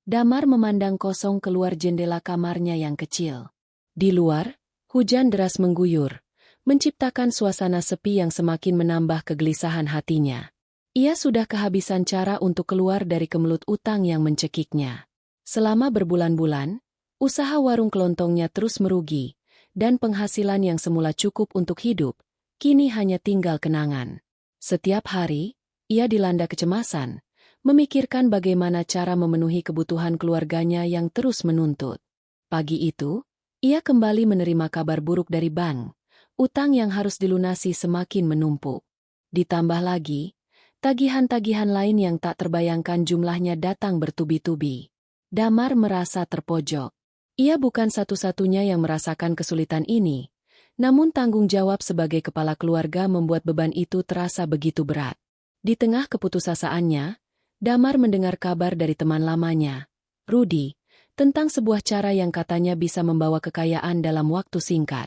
Damar memandang kosong keluar jendela kamarnya yang kecil. Di luar, hujan deras mengguyur, menciptakan suasana sepi yang semakin menambah kegelisahan hatinya. Ia sudah kehabisan cara untuk keluar dari kemelut utang yang mencekiknya. Selama berbulan-bulan, usaha warung kelontongnya terus merugi, dan penghasilan yang semula cukup untuk hidup, kini hanya tinggal kenangan. Setiap hari, ia dilanda kecemasan, memikirkan bagaimana cara memenuhi kebutuhan keluarganya yang terus menuntut. Pagi itu, ia kembali menerima kabar buruk dari bank. Utang yang harus dilunasi semakin menumpuk. Ditambah lagi, tagihan-tagihan lain yang tak terbayangkan jumlahnya datang bertubi-tubi. Damar merasa terpojok. Ia bukan satu-satunya yang merasakan kesulitan ini, namun tanggung jawab sebagai kepala keluarga membuat beban itu terasa begitu berat. Di tengah keputusasaan,nya Damar mendengar kabar dari teman lamanya, Rudy, tentang sebuah cara yang katanya bisa membawa kekayaan dalam waktu singkat.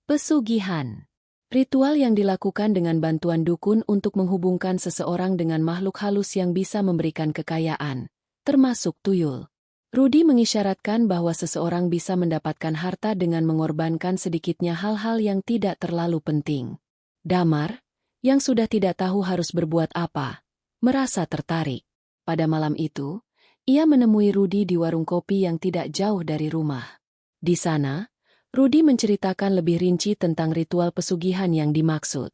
Pesugihan. Ritual yang dilakukan dengan bantuan dukun untuk menghubungkan seseorang dengan makhluk halus yang bisa memberikan kekayaan, termasuk tuyul. Rudy mengisyaratkan bahwa seseorang bisa mendapatkan harta dengan mengorbankan sedikitnya hal-hal yang tidak terlalu penting. Damar, yang sudah tidak tahu harus berbuat apa, merasa tertarik. Pada malam itu, ia menemui Rudy di warung kopi yang tidak jauh dari rumah. Di sana, Rudy menceritakan lebih rinci tentang ritual pesugihan yang dimaksud.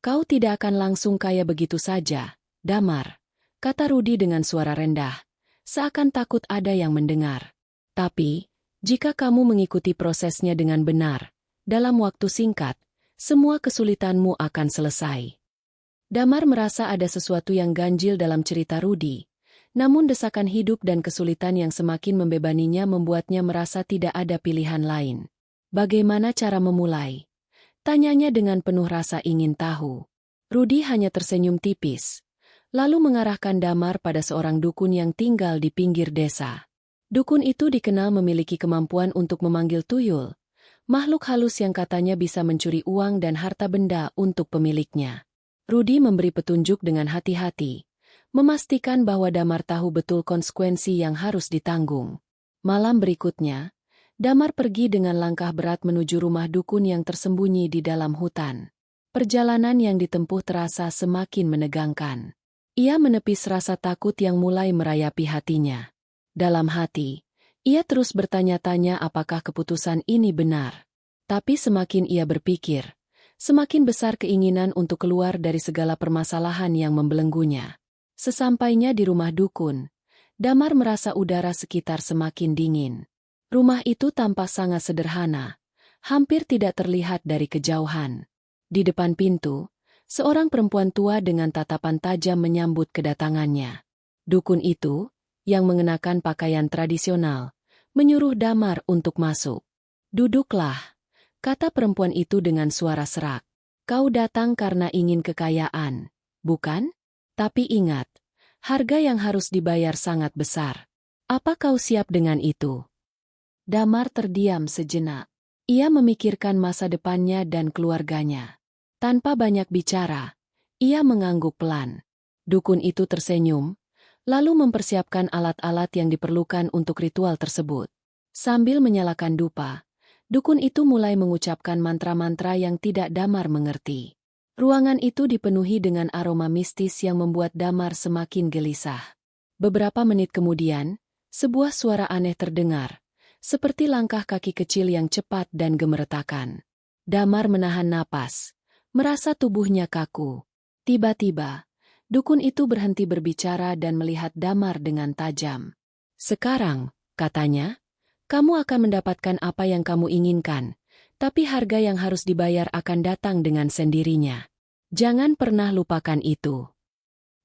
"Kau tidak akan langsung kaya begitu saja, Damar," kata Rudy dengan suara rendah, seakan takut ada yang mendengar. "Tapi, jika kamu mengikuti prosesnya dengan benar, dalam waktu singkat, semua kesulitanmu akan selesai." Damar merasa ada sesuatu yang ganjil dalam cerita Rudy, namun desakan hidup dan kesulitan yang semakin membebaninya membuatnya merasa tidak ada pilihan lain. "Bagaimana cara memulai?" tanyanya dengan penuh rasa ingin tahu. Rudy hanya tersenyum tipis, lalu mengarahkan Damar pada seorang dukun yang tinggal di pinggir desa. Dukun itu dikenal memiliki kemampuan untuk memanggil tuyul, makhluk halus yang katanya bisa mencuri uang dan harta benda untuk pemiliknya. Rudy memberi petunjuk dengan hati-hati, memastikan bahwa Damar tahu betul konsekuensi yang harus ditanggung. Malam berikutnya, Damar pergi dengan langkah berat menuju rumah dukun yang tersembunyi di dalam hutan. Perjalanan yang ditempuh terasa semakin menegangkan. Ia menepis rasa takut yang mulai merayapi hatinya. Dalam hati, ia terus bertanya-tanya apakah keputusan ini benar. Tapi semakin ia berpikir, semakin besar keinginan untuk keluar dari segala permasalahan yang membelenggunya. Sesampainya di rumah dukun, Damar merasa udara sekitar semakin dingin. Rumah itu tampak sangat sederhana, hampir tidak terlihat dari kejauhan. Di depan pintu, seorang perempuan tua dengan tatapan tajam menyambut kedatangannya. Dukun itu, yang mengenakan pakaian tradisional, menyuruh Damar untuk masuk. "Duduklah," kata perempuan itu dengan suara serak. "Kau datang karena ingin kekayaan, bukan? Tapi ingat, harga yang harus dibayar sangat besar. Apa kau siap dengan itu?" Damar terdiam sejenak. Ia memikirkan masa depannya dan keluarganya. Tanpa banyak bicara, ia mengangguk pelan. Dukun itu tersenyum, lalu mempersiapkan alat-alat yang diperlukan untuk ritual tersebut. Sambil menyalakan dupa, dukun itu mulai mengucapkan mantra-mantra yang tidak Damar mengerti. Ruangan itu dipenuhi dengan aroma mistis yang membuat Damar semakin gelisah. Beberapa menit kemudian, sebuah suara aneh terdengar, seperti langkah kaki kecil yang cepat dan gemeretakan. Damar menahan napas, merasa tubuhnya kaku. Tiba-tiba, dukun itu berhenti berbicara dan melihat Damar dengan tajam. "Sekarang," katanya, "kamu akan mendapatkan apa yang kamu inginkan, tapi harga yang harus dibayar akan datang dengan sendirinya. Jangan pernah lupakan itu."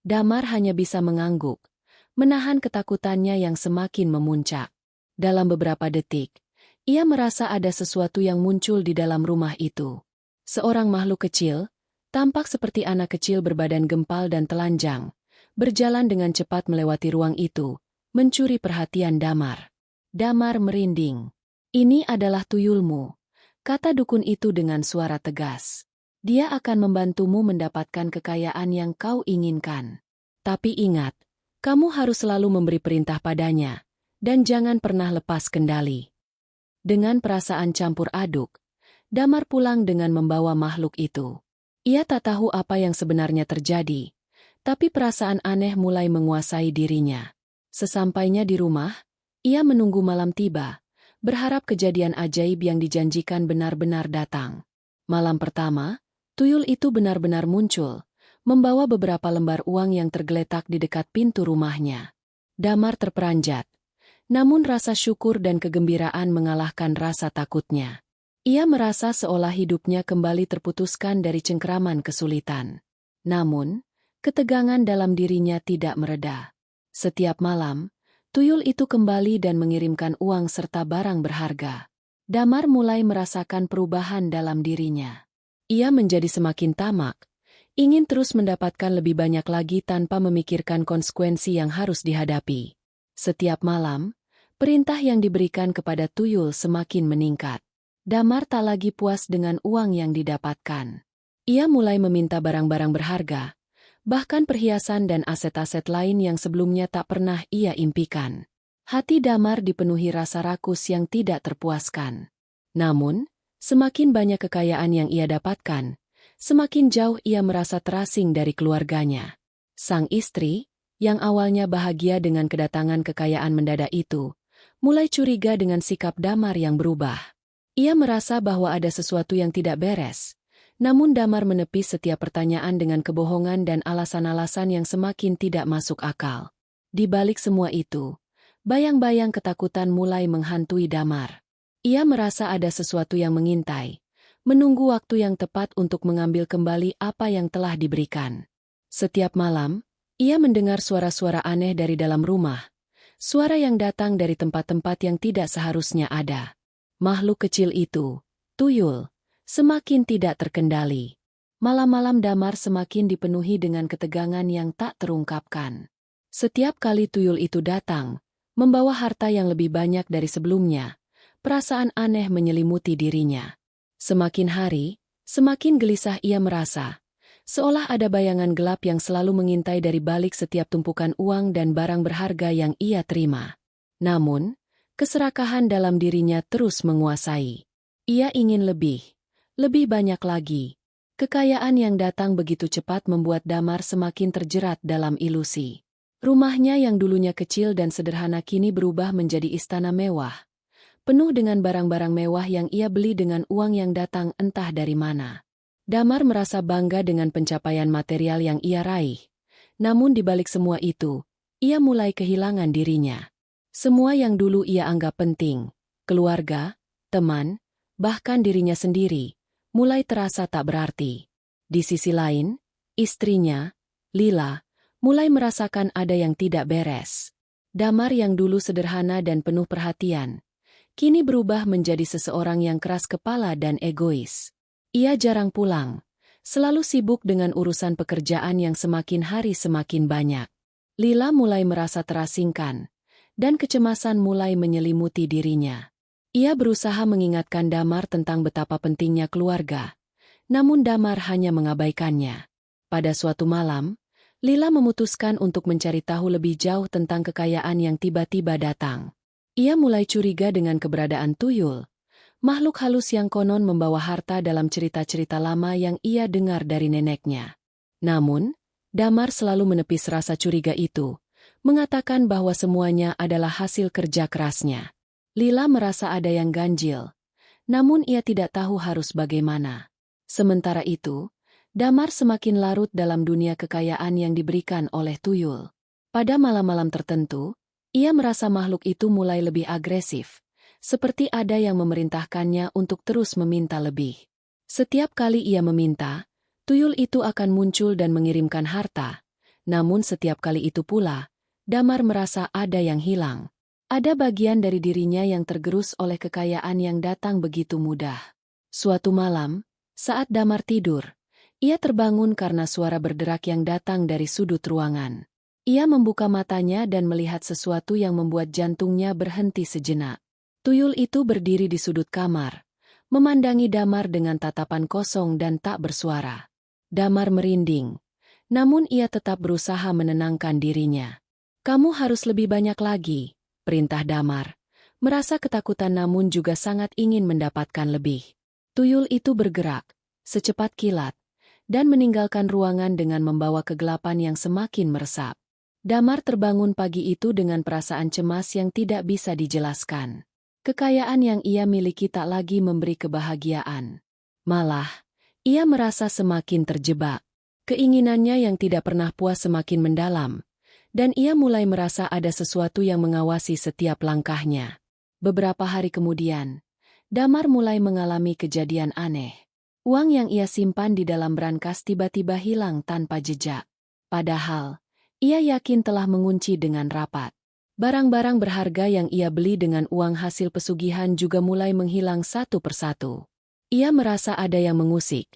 Damar hanya bisa mengangguk, menahan ketakutannya yang semakin memuncak. Dalam beberapa detik, ia merasa ada sesuatu yang muncul di dalam rumah itu. Seorang makhluk kecil, tampak seperti anak kecil berbadan gempal dan telanjang, berjalan dengan cepat melewati ruang itu, mencuri perhatian Damar. Damar merinding. "Ini adalah tuyulmu," kata dukun itu dengan suara tegas. "Dia akan membantumu mendapatkan kekayaan yang kau inginkan. Tapi ingat, kamu harus selalu memberi perintah padanya, Dan jangan pernah lepas kendali. Dengan perasaan campur aduk, Damar pulang dengan membawa makhluk itu. Ia tak tahu apa yang sebenarnya terjadi, tapi perasaan aneh mulai menguasai dirinya. Sesampainya di rumah, ia menunggu malam tiba, berharap kejadian ajaib yang dijanjikan benar-benar datang. Malam pertama, tuyul itu benar-benar muncul, membawa beberapa lembar uang yang tergeletak di dekat pintu rumahnya. Damar terperanjat, namun rasa syukur dan kegembiraan mengalahkan rasa takutnya. Ia merasa seolah hidupnya kembali terputuskan dari cengkeraman kesulitan. Namun, ketegangan dalam dirinya tidak mereda. Setiap malam, tuyul itu kembali dan mengirimkan uang serta barang berharga. Damar mulai merasakan perubahan dalam dirinya. Ia menjadi semakin tamak, ingin terus mendapatkan lebih banyak lagi tanpa memikirkan konsekuensi yang harus dihadapi. Setiap malam, perintah yang diberikan kepada tuyul semakin meningkat. Damar tak lagi puas dengan uang yang didapatkan. Ia mulai meminta barang-barang berharga, bahkan perhiasan dan aset-aset lain yang sebelumnya tak pernah ia impikan. Hati Damar dipenuhi rasa rakus yang tidak terpuaskan. Namun, semakin banyak kekayaan yang ia dapatkan, semakin jauh ia merasa terasing dari keluarganya. Sang istri, yang awalnya bahagia dengan kedatangan kekayaan mendadak itu, mulai curiga dengan sikap Damar yang berubah. Ia merasa bahwa ada sesuatu yang tidak beres, namun Damar menepis setiap pertanyaan dengan kebohongan dan alasan-alasan yang semakin tidak masuk akal. Di balik semua itu, bayang-bayang ketakutan mulai menghantui Damar. Ia merasa ada sesuatu yang mengintai, menunggu waktu yang tepat untuk mengambil kembali apa yang telah diberikan. Setiap malam, ia mendengar suara-suara aneh dari dalam rumah, suara yang datang dari tempat-tempat yang tidak seharusnya ada. Makhluk kecil itu, tuyul, semakin tidak terkendali. Malam-malam Damar semakin dipenuhi dengan ketegangan yang tak terungkapkan. Setiap kali tuyul itu datang, membawa harta yang lebih banyak dari sebelumnya, perasaan aneh menyelimuti dirinya. Semakin hari, semakin gelisah ia merasa, seolah ada bayangan gelap yang selalu mengintai dari balik setiap tumpukan uang dan barang berharga yang ia terima. Namun, keserakahan dalam dirinya terus menguasai. Ia ingin lebih banyak lagi. Kekayaan yang datang begitu cepat membuat Damar semakin terjerat dalam ilusi. Rumahnya yang dulunya kecil dan sederhana kini berubah menjadi istana mewah, penuh dengan barang-barang mewah yang ia beli dengan uang yang datang entah dari mana. Damar merasa bangga dengan pencapaian material yang ia raih. Namun di balik semua itu, ia mulai kehilangan dirinya. Semua yang dulu ia anggap penting, keluarga, teman, bahkan dirinya sendiri, mulai terasa tak berarti. Di sisi lain, istrinya, Lila, mulai merasakan ada yang tidak beres. Damar yang dulu sederhana dan penuh perhatian, kini berubah menjadi seseorang yang keras kepala dan egois. Ia jarang pulang, selalu sibuk dengan urusan pekerjaan yang semakin hari semakin banyak. Lila mulai merasa terasingkan, dan kecemasan mulai menyelimuti dirinya. Ia berusaha mengingatkan Damar tentang betapa pentingnya keluarga, namun Damar hanya mengabaikannya. Pada suatu malam, Lila memutuskan untuk mencari tahu lebih jauh tentang kekayaan yang tiba-tiba datang. Ia mulai curiga dengan keberadaan tuyul, makhluk halus yang konon membawa harta dalam cerita-cerita lama yang ia dengar dari neneknya. Namun, Damar selalu menepis rasa curiga itu, mengatakan bahwa semuanya adalah hasil kerja kerasnya. Lila merasa ada yang ganjil, namun ia tidak tahu harus bagaimana. Sementara itu, Damar semakin larut dalam dunia kekayaan yang diberikan oleh tuyul. Pada malam-malam tertentu, ia merasa makhluk itu mulai lebih agresif, seperti ada yang memerintahkannya untuk terus meminta lebih. Setiap kali ia meminta, tuyul itu akan muncul dan mengirimkan harta. Namun setiap kali itu pula, Damar merasa ada yang hilang. Ada bagian dari dirinya yang tergerus oleh kekayaan yang datang begitu mudah. Suatu malam, saat Damar tidur, ia terbangun karena suara berderak yang datang dari sudut ruangan. Ia membuka matanya dan melihat sesuatu yang membuat jantungnya berhenti sejenak. Tuyul itu berdiri di sudut kamar, memandangi Damar dengan tatapan kosong dan tak bersuara. Damar merinding, namun ia tetap berusaha menenangkan dirinya. "Kamu harus lebih banyak lagi," perintah Damar. Merasa ketakutan namun juga sangat ingin mendapatkan lebih. Tuyul itu bergerak, secepat kilat, dan meninggalkan ruangan dengan membawa kegelapan yang semakin meresap. Damar terbangun pagi itu dengan perasaan cemas yang tidak bisa dijelaskan. Kekayaan yang ia miliki tak lagi memberi kebahagiaan. Malah, ia merasa semakin terjebak. Keinginannya yang tidak pernah puas semakin mendalam, dan ia mulai merasa ada sesuatu yang mengawasi setiap langkahnya. Beberapa hari kemudian, Damar mulai mengalami kejadian aneh. Uang yang ia simpan di dalam brankas tiba-tiba hilang tanpa jejak. Padahal, ia yakin telah mengunci dengan rapat. Barang-barang berharga yang ia beli dengan uang hasil pesugihan juga mulai menghilang satu persatu. Ia merasa ada yang mengusik,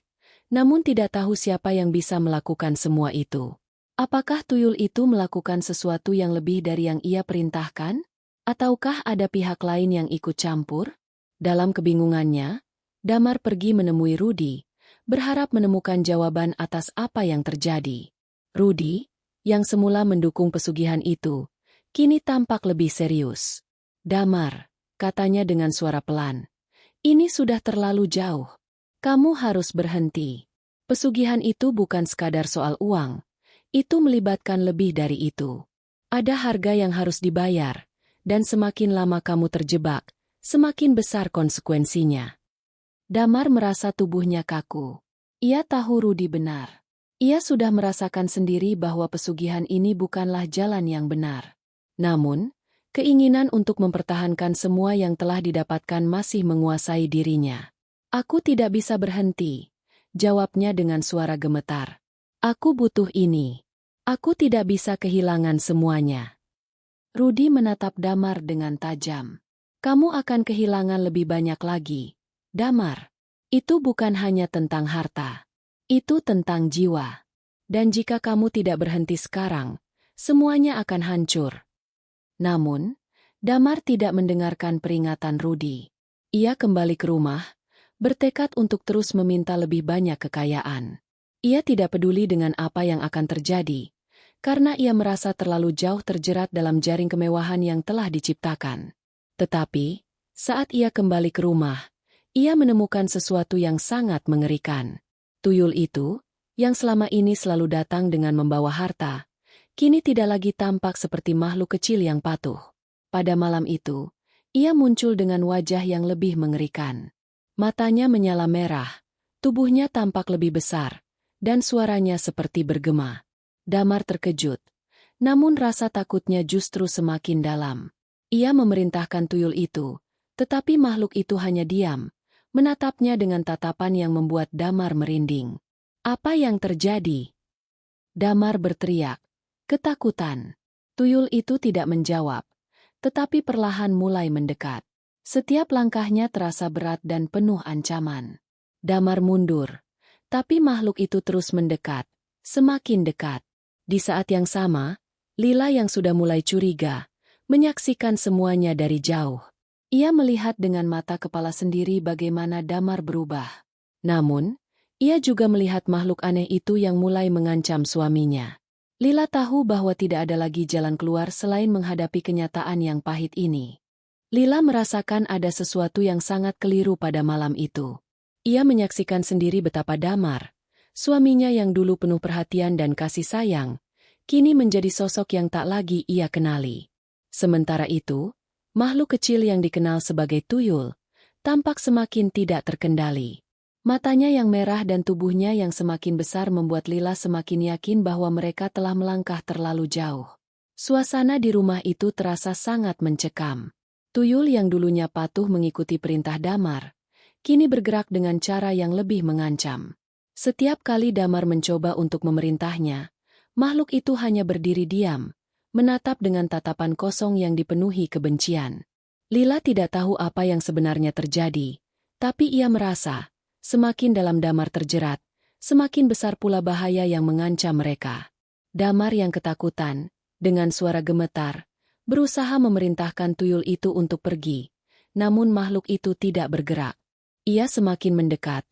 namun tidak tahu siapa yang bisa melakukan semua itu. Apakah tuyul itu melakukan sesuatu yang lebih dari yang ia perintahkan? Ataukah ada pihak lain yang ikut campur? Dalam kebingungannya, Damar pergi menemui Rudy, berharap menemukan jawaban atas apa yang terjadi. Rudy, yang semula mendukung pesugihan itu, kini tampak lebih serius. "Damar," katanya dengan suara pelan, "ini sudah terlalu jauh. Kamu harus berhenti. Pesugihan itu bukan sekadar soal uang, itu melibatkan lebih dari itu. Ada harga yang harus dibayar, dan semakin lama kamu terjebak, semakin besar konsekuensinya." Damar merasa tubuhnya kaku. Ia tahu Rudy benar. Ia sudah merasakan sendiri bahwa pesugihan ini bukanlah jalan yang benar. Namun, keinginan untuk mempertahankan semua yang telah didapatkan masih menguasai dirinya. "Aku tidak bisa berhenti," jawabnya dengan suara gemetar. "Aku butuh ini. Aku tidak bisa kehilangan semuanya." Rudy menatap Damar dengan tajam. "Kamu akan kehilangan lebih banyak lagi, Damar. Itu bukan hanya tentang harta. Itu tentang jiwa. Dan jika kamu tidak berhenti sekarang, semuanya akan hancur." Namun, Damar tidak mendengarkan peringatan Rudy. Ia kembali ke rumah, bertekad untuk terus meminta lebih banyak kekayaan. Ia tidak peduli dengan apa yang akan terjadi, karena ia merasa terlalu jauh terjerat dalam jaring kemewahan yang telah diciptakan. Tetapi, saat ia kembali ke rumah, ia menemukan sesuatu yang sangat mengerikan. Tuyul itu, yang selama ini selalu datang dengan membawa harta, kini tidak lagi tampak seperti makhluk kecil yang patuh. Pada malam itu, ia muncul dengan wajah yang lebih mengerikan. Matanya menyala merah, tubuhnya tampak lebih besar, dan suaranya seperti bergema. Damar terkejut, namun rasa takutnya justru semakin dalam. Ia memerintahkan tuyul itu, tetapi makhluk itu hanya diam, menatapnya dengan tatapan yang membuat Damar merinding. "Apa yang terjadi?" Damar berteriak. Ketakutan. Tuyul itu tidak menjawab, tetapi perlahan mulai mendekat. Setiap langkahnya terasa berat dan penuh ancaman. Damar mundur, tapi makhluk itu terus mendekat, semakin dekat. Di saat yang sama, Lila yang sudah mulai curiga, menyaksikan semuanya dari jauh. Ia melihat dengan mata kepala sendiri bagaimana Damar berubah. Namun, ia juga melihat makhluk aneh itu yang mulai mengancam suaminya. Lila tahu bahwa tidak ada lagi jalan keluar selain menghadapi kenyataan yang pahit ini. Lila merasakan ada sesuatu yang sangat keliru pada malam itu. Ia menyaksikan sendiri betapa Damar, suaminya yang dulu penuh perhatian dan kasih sayang, kini menjadi sosok yang tak lagi ia kenali. Sementara itu, makhluk kecil yang dikenal sebagai tuyul, tampak semakin tidak terkendali. Matanya yang merah dan tubuhnya yang semakin besar membuat Lila semakin yakin bahwa mereka telah melangkah terlalu jauh. Suasana di rumah itu terasa sangat mencekam. Tuyul yang dulunya patuh mengikuti perintah Damar, kini bergerak dengan cara yang lebih mengancam. Setiap kali Damar mencoba untuk memerintahnya, makhluk itu hanya berdiri diam, menatap dengan tatapan kosong yang dipenuhi kebencian. Lila tidak tahu apa yang sebenarnya terjadi, tapi ia merasa, semakin dalam Damar terjerat, semakin besar pula bahaya yang mengancam mereka. Damar yang ketakutan, dengan suara gemetar, berusaha memerintahkan tuyul itu untuk pergi, namun makhluk itu tidak bergerak. Ia semakin mendekat.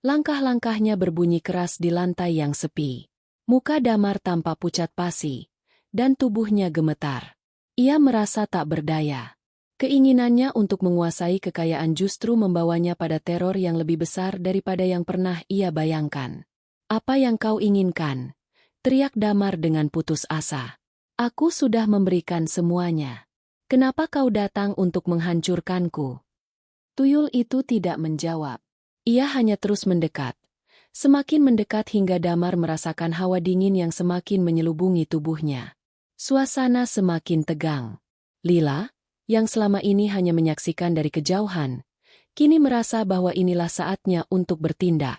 Langkah-langkahnya berbunyi keras di lantai yang sepi. Muka Damar tampak pucat pasi, dan tubuhnya gemetar. Ia merasa tak berdaya. Keinginannya untuk menguasai kekayaan justru membawanya pada teror yang lebih besar daripada yang pernah ia bayangkan. "Apa yang kau inginkan?" teriak Damar dengan putus asa. "Aku sudah memberikan semuanya. Kenapa kau datang untuk menghancurkanku?" Tuyul itu tidak menjawab. Ia hanya terus mendekat. Semakin mendekat hingga Damar merasakan hawa dingin yang semakin menyelubungi tubuhnya. Suasana semakin tegang. Lila, yang selama ini hanya menyaksikan dari kejauhan, kini merasa bahwa inilah saatnya untuk bertindak.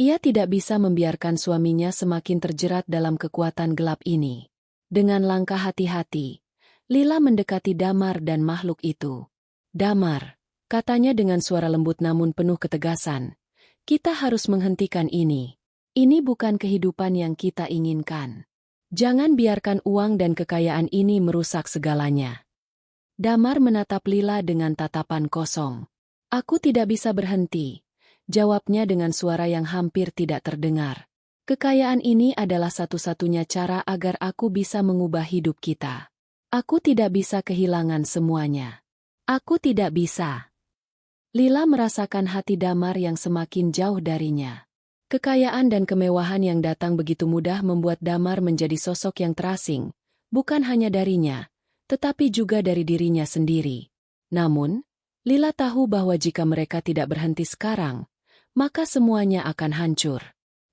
Ia tidak bisa membiarkan suaminya semakin terjerat dalam kekuatan gelap ini. Dengan langkah hati-hati, Lila mendekati Damar dan makhluk itu. "Damar," katanya dengan suara lembut namun penuh ketegasan, "kita harus menghentikan ini. Ini bukan kehidupan yang kita inginkan. Jangan biarkan uang dan kekayaan ini merusak segalanya." Damar menatap Lila dengan tatapan kosong. "Aku tidak bisa berhenti," jawabnya dengan suara yang hampir tidak terdengar. "Kekayaan ini adalah satu-satunya cara agar aku bisa mengubah hidup kita. Aku tidak bisa kehilangan semuanya. Aku tidak bisa." Lila merasakan hati Damar yang semakin jauh darinya. Kekayaan dan kemewahan yang datang begitu mudah membuat Damar menjadi sosok yang terasing, bukan hanya darinya, tetapi juga dari dirinya sendiri. Namun, Lila tahu bahwa jika mereka tidak berhenti sekarang, maka semuanya akan hancur.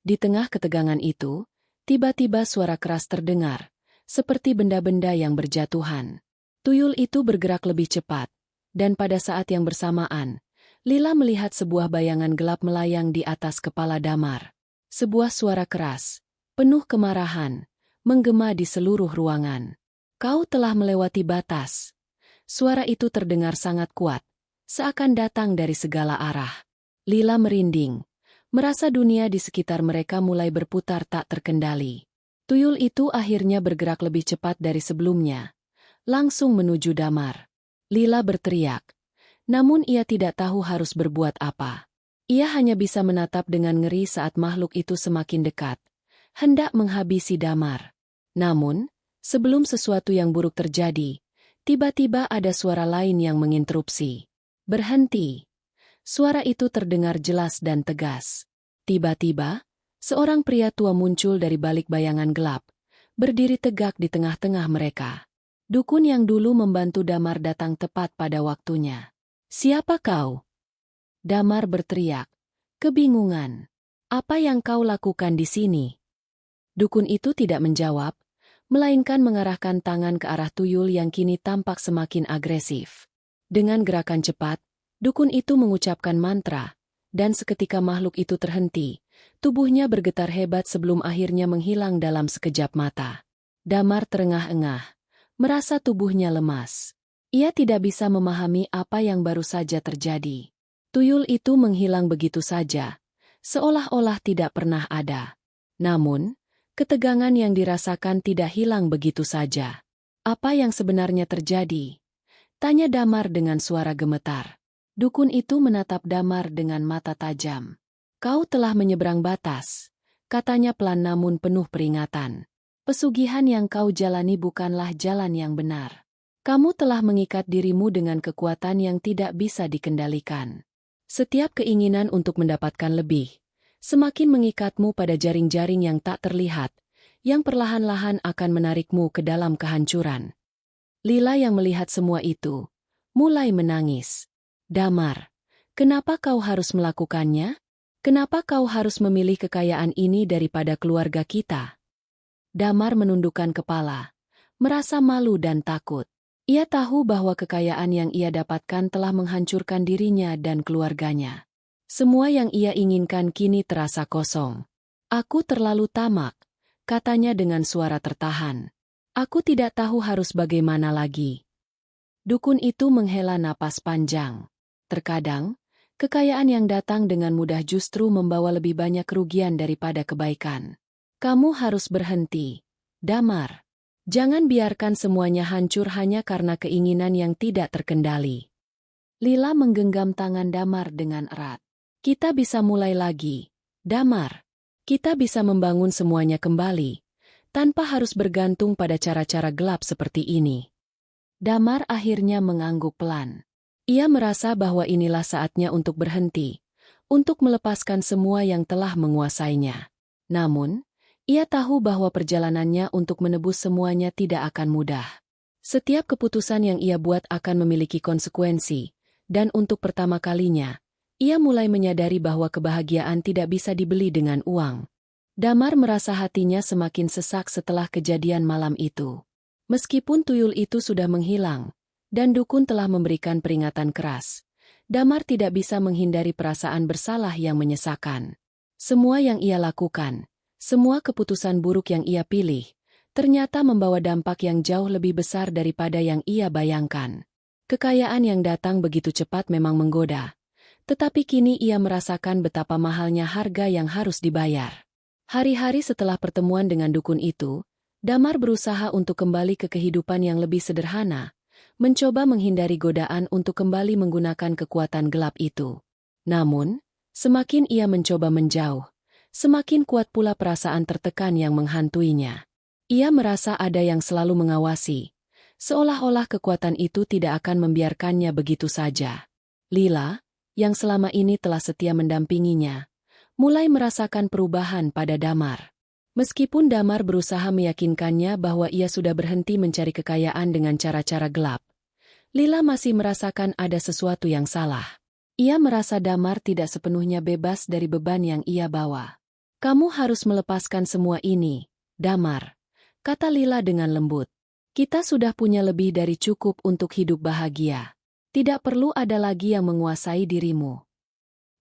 Di tengah ketegangan itu, tiba-tiba suara keras terdengar, seperti benda-benda yang berjatuhan. Tuyul itu bergerak lebih cepat, dan pada saat yang bersamaan, Lila melihat sebuah bayangan gelap melayang di atas kepala Damar. Sebuah suara keras, penuh kemarahan, menggema di seluruh ruangan. "Kau telah melewati batas." Suara itu terdengar sangat kuat, seakan datang dari segala arah. Lila merinding, merasa dunia di sekitar mereka mulai berputar tak terkendali. Tuyul itu akhirnya bergerak lebih cepat dari sebelumnya, langsung menuju Damar. Lila berteriak, namun ia tidak tahu harus berbuat apa. Ia hanya bisa menatap dengan ngeri saat makhluk itu semakin dekat, hendak menghabisi Damar. Namun, sebelum sesuatu yang buruk terjadi, tiba-tiba ada suara lain yang menginterupsi. "Berhenti!" Suara itu terdengar jelas dan tegas. Tiba-tiba, seorang pria tua muncul dari balik bayangan gelap, berdiri tegak di tengah-tengah mereka. Dukun yang dulu membantu Damar datang tepat pada waktunya. "Siapa kau?" Damar berteriak, kebingungan. "Apa yang kau lakukan di sini?" Dukun itu tidak menjawab, melainkan mengarahkan tangan ke arah tuyul yang kini tampak semakin agresif. Dengan gerakan cepat, dukun itu mengucapkan mantra, dan seketika makhluk itu terhenti, tubuhnya bergetar hebat sebelum akhirnya menghilang dalam sekejap mata. Damar terengah-engah, merasa tubuhnya lemas. Ia tidak bisa memahami apa yang baru saja terjadi. Tuyul itu menghilang begitu saja, seolah-olah tidak pernah ada. Namun, ketegangan yang dirasakan tidak hilang begitu saja. "Apa yang sebenarnya terjadi?" tanya Damar dengan suara gemetar. Dukun itu menatap Damar dengan mata tajam. "Kau telah menyeberang batas," katanya pelan namun penuh peringatan. "Pesugihan yang kau jalani bukanlah jalan yang benar. Kamu telah mengikat dirimu dengan kekuatan yang tidak bisa dikendalikan. Setiap keinginan untuk mendapatkan lebih, semakin mengikatmu pada jaring-jaring yang tak terlihat, yang perlahan-lahan akan menarikmu ke dalam kehancuran." Lila yang melihat semua itu, mulai menangis. "Damar, kenapa kau harus melakukannya? Kenapa kau harus memilih kekayaan ini daripada keluarga kita?" Damar menundukkan kepala, merasa malu dan takut. Ia tahu bahwa kekayaan yang ia dapatkan telah menghancurkan dirinya dan keluarganya. Semua yang ia inginkan kini terasa kosong. "Aku terlalu tamak," katanya dengan suara tertahan. "Aku tidak tahu harus bagaimana lagi." Dukun itu menghela napas panjang. Terkadang, kekayaan yang datang dengan mudah justru membawa lebih banyak kerugian daripada kebaikan. "Kamu harus berhenti, Damar. Jangan biarkan semuanya hancur hanya karena keinginan yang tidak terkendali." Lila menggenggam tangan Damar dengan erat. "Kita bisa mulai lagi, Damar. Kita bisa membangun semuanya kembali, tanpa harus bergantung pada cara-cara gelap seperti ini." Damar akhirnya mengangguk pelan. Ia merasa bahwa inilah saatnya untuk berhenti, untuk melepaskan semua yang telah menguasainya. Namun, ia tahu bahwa perjalanannya untuk menebus semuanya tidak akan mudah. Setiap keputusan yang ia buat akan memiliki konsekuensi, dan untuk pertama kalinya, ia mulai menyadari bahwa kebahagiaan tidak bisa dibeli dengan uang. Damar merasa hatinya semakin sesak setelah kejadian malam itu. Meskipun tuyul itu sudah menghilang, dan dukun telah memberikan peringatan keras, Damar tidak bisa menghindari perasaan bersalah yang menyesakan. Semua yang ia lakukan, semua keputusan buruk yang ia pilih, ternyata membawa dampak yang jauh lebih besar daripada yang ia bayangkan. Kekayaan yang datang begitu cepat memang menggoda, tetapi kini ia merasakan betapa mahalnya harga yang harus dibayar. Hari-hari setelah pertemuan dengan dukun itu, Damar berusaha untuk kembali ke kehidupan yang lebih sederhana, mencoba menghindari godaan untuk kembali menggunakan kekuatan gelap itu. Namun, semakin ia mencoba menjauh, semakin kuat pula perasaan tertekan yang menghantuinya. Ia merasa ada yang selalu mengawasi, seolah-olah kekuatan itu tidak akan membiarkannya begitu saja. Lila, yang selama ini telah setia mendampinginya, mulai merasakan perubahan pada Damar. Meskipun Damar berusaha meyakinkannya bahwa ia sudah berhenti mencari kekayaan dengan cara-cara gelap, Lila masih merasakan ada sesuatu yang salah. Ia merasa Damar tidak sepenuhnya bebas dari beban yang ia bawa. "Kamu harus melepaskan semua ini, Damar," kata Lila dengan lembut. "Kita sudah punya lebih dari cukup untuk hidup bahagia. Tidak perlu ada lagi yang menguasai dirimu."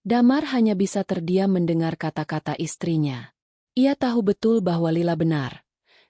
Damar hanya bisa terdiam mendengar kata-kata istrinya. Ia tahu betul bahwa Lila benar,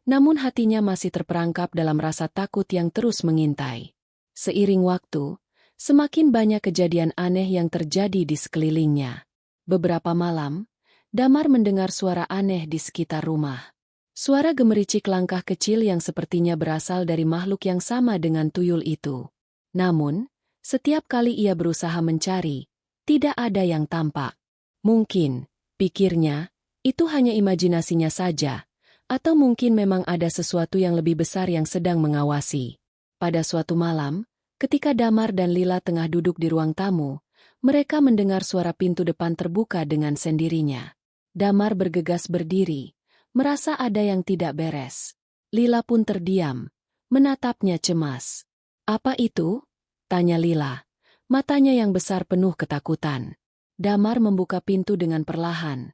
namun hatinya masih terperangkap dalam rasa takut yang terus mengintai. Seiring waktu, semakin banyak kejadian aneh yang terjadi di sekelilingnya. Beberapa malam, Damar mendengar suara aneh di sekitar rumah. Suara gemericik langkah kecil yang sepertinya berasal dari makhluk yang sama dengan tuyul itu. Namun, setiap kali ia berusaha mencari, tidak ada yang tampak. Mungkin, pikirnya, itu hanya imajinasinya saja, atau mungkin memang ada sesuatu yang lebih besar yang sedang mengawasi. Pada suatu malam, ketika Damar dan Lila tengah duduk di ruang tamu, mereka mendengar suara pintu depan terbuka dengan sendirinya. Damar bergegas berdiri, merasa ada yang tidak beres. Lila pun terdiam, menatapnya cemas. "Apa itu?" tanya Lila. Matanya yang besar penuh ketakutan. Damar membuka pintu dengan perlahan.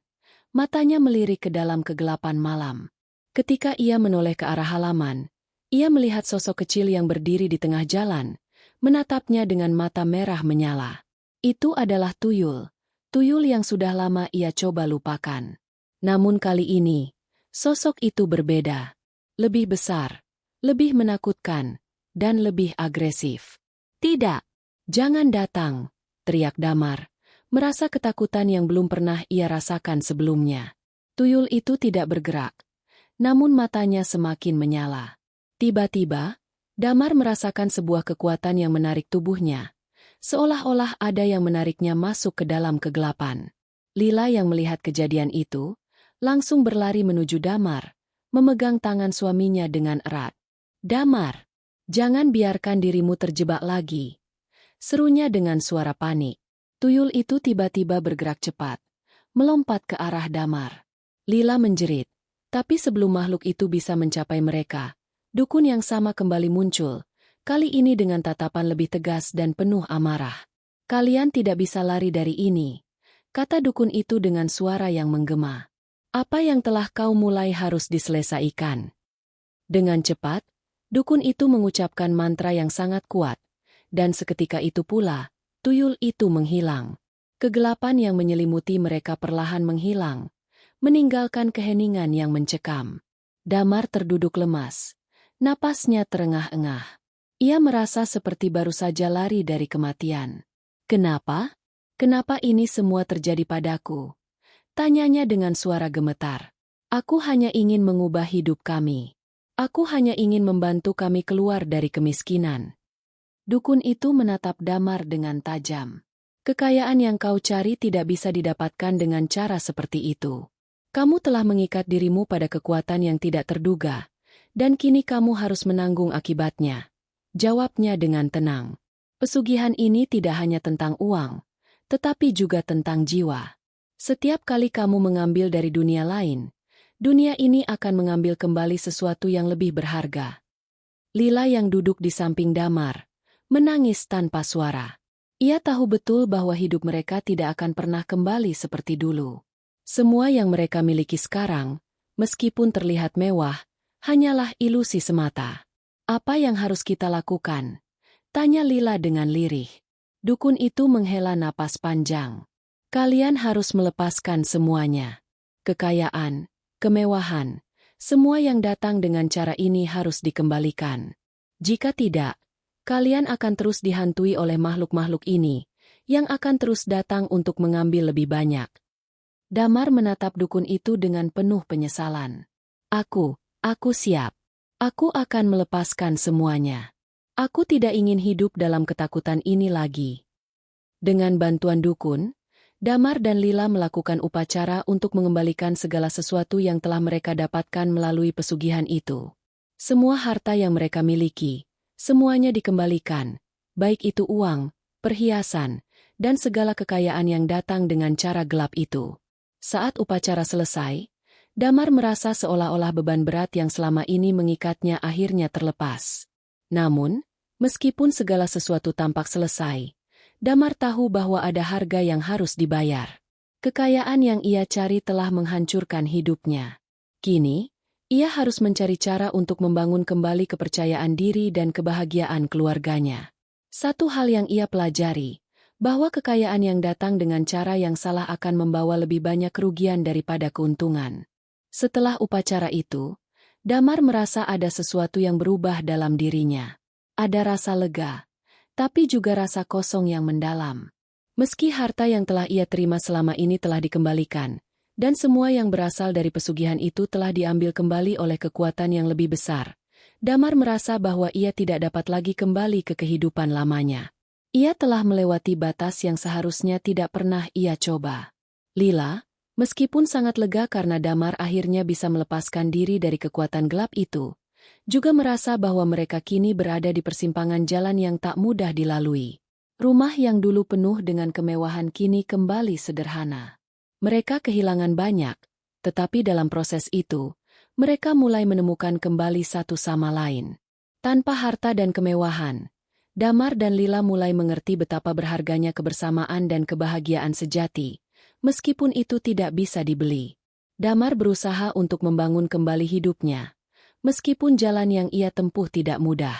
Matanya melirik ke dalam kegelapan malam. Ketika ia menoleh ke arah halaman, ia melihat sosok kecil yang berdiri di tengah jalan, menatapnya dengan mata merah menyala. Itu adalah tuyul. Tuyul yang sudah lama ia coba lupakan. Namun kali ini, sosok itu berbeda. Lebih besar, lebih menakutkan, dan lebih agresif. "Tidak! Jangan datang!" teriak Damar, merasa ketakutan yang belum pernah ia rasakan sebelumnya. Tuyul itu tidak bergerak, namun matanya semakin menyala. Tiba-tiba, Damar merasakan sebuah kekuatan yang menarik tubuhnya, seolah-olah ada yang menariknya masuk ke dalam kegelapan. Lila yang melihat kejadian itu, langsung berlari menuju Damar, memegang tangan suaminya dengan erat. "Damar, jangan biarkan dirimu terjebak lagi," serunya dengan suara panik. Tuyul itu tiba-tiba bergerak cepat, melompat ke arah Damar. Lila menjerit, tapi sebelum makhluk itu bisa mencapai mereka, dukun yang sama kembali muncul, kali ini dengan tatapan lebih tegas dan penuh amarah. "Kalian tidak bisa lari dari ini," kata dukun itu dengan suara yang menggema. "Apa yang telah kau mulai harus diselesaikan." Dengan cepat, dukun itu mengucapkan mantra yang sangat kuat, dan seketika itu pula, tuyul itu menghilang. Kegelapan yang menyelimuti mereka perlahan menghilang, meninggalkan keheningan yang mencekam. Damar terduduk lemas. Napasnya terengah-engah. Ia merasa seperti baru saja lari dari kematian. "Kenapa? Kenapa ini semua terjadi padaku?" tanyanya dengan suara gemetar. "Aku hanya ingin mengubah hidup kami. Aku hanya ingin membantu kami keluar dari kemiskinan." Dukun itu menatap Damar dengan tajam. "Kekayaan yang kau cari tidak bisa didapatkan dengan cara seperti itu. Kamu telah mengikat dirimu pada kekuatan yang tidak terduga, dan kini kamu harus menanggung akibatnya. Jawabnya dengan tenang. Pesugihan ini tidak hanya tentang uang, tetapi juga tentang jiwa. Setiap kali kamu mengambil dari dunia lain, dunia ini akan mengambil kembali sesuatu yang lebih berharga. Lila yang duduk di samping Damar, menangis tanpa suara. Ia tahu betul bahwa hidup mereka tidak akan pernah kembali seperti dulu. Semua yang mereka miliki sekarang, meskipun terlihat mewah, hanyalah ilusi semata. Apa yang harus kita lakukan? Tanya Lila dengan lirih. Dukun itu menghela napas panjang. Kalian harus melepaskan semuanya. Kekayaan, kemewahan, semua yang datang dengan cara ini harus dikembalikan. Jika tidak, kalian akan terus dihantui oleh makhluk-makhluk ini, yang akan terus datang untuk mengambil lebih banyak. Damar menatap dukun itu dengan penuh penyesalan. Aku siap. Aku akan melepaskan semuanya. Aku tidak ingin hidup dalam ketakutan ini lagi. Dengan bantuan dukun, Damar dan Lila melakukan upacara untuk mengembalikan segala sesuatu yang telah mereka dapatkan melalui pesugihan itu. Semua harta yang mereka miliki, semuanya dikembalikan, baik itu uang, perhiasan, dan segala kekayaan yang datang dengan cara gelap itu. Saat upacara selesai, Damar merasa seolah-olah beban berat yang selama ini mengikatnya akhirnya terlepas. Namun, meskipun segala sesuatu tampak selesai, Damar tahu bahwa ada harga yang harus dibayar. Kekayaan yang ia cari telah menghancurkan hidupnya. Kini, ia harus mencari cara untuk membangun kembali kepercayaan diri dan kebahagiaan keluarganya. Satu hal yang ia pelajari, bahwa kekayaan yang datang dengan cara yang salah akan membawa lebih banyak kerugian daripada keuntungan. Setelah upacara itu, Damar merasa ada sesuatu yang berubah dalam dirinya. Ada rasa lega, tapi juga rasa kosong yang mendalam. Meski harta yang telah ia terima selama ini telah dikembalikan, dan semua yang berasal dari pesugihan itu telah diambil kembali oleh kekuatan yang lebih besar, Damar merasa bahwa ia tidak dapat lagi kembali ke kehidupan lamanya. Ia telah melewati batas yang seharusnya tidak pernah ia coba. Lila, meskipun sangat lega karena Damar akhirnya bisa melepaskan diri dari kekuatan gelap itu, juga merasa bahwa mereka kini berada di persimpangan jalan yang tak mudah dilalui. Rumah yang dulu penuh dengan kemewahan kini kembali sederhana. Mereka kehilangan banyak, tetapi dalam proses itu, mereka mulai menemukan kembali satu sama lain. Tanpa harta dan kemewahan, Damar dan Lila mulai mengerti betapa berharganya kebersamaan dan kebahagiaan sejati. Meskipun itu tidak bisa dibeli. Damar berusaha untuk membangun kembali hidupnya. Meskipun jalan yang ia tempuh tidak mudah.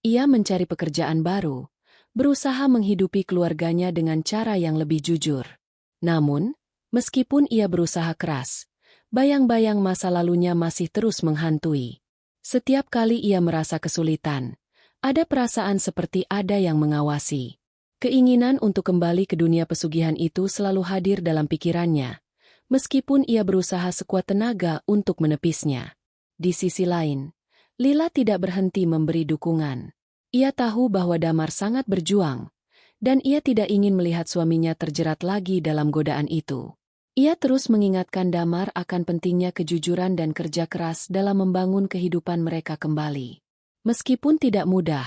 Ia mencari pekerjaan baru, berusaha menghidupi keluarganya dengan cara yang lebih jujur. Namun, meskipun ia berusaha keras, bayang-bayang masa lalunya masih terus menghantui. Setiap kali ia merasa kesulitan, ada perasaan seperti ada yang mengawasi. Keinginan untuk kembali ke dunia pesugihan itu selalu hadir dalam pikirannya, meskipun ia berusaha sekuat tenaga untuk menepisnya. Di sisi lain, Lila tidak berhenti memberi dukungan. Ia tahu bahwa Damar sangat berjuang, dan ia tidak ingin melihat suaminya terjerat lagi dalam godaan itu. Ia terus mengingatkan Damar akan pentingnya kejujuran dan kerja keras dalam membangun kehidupan mereka kembali. Meskipun tidak mudah,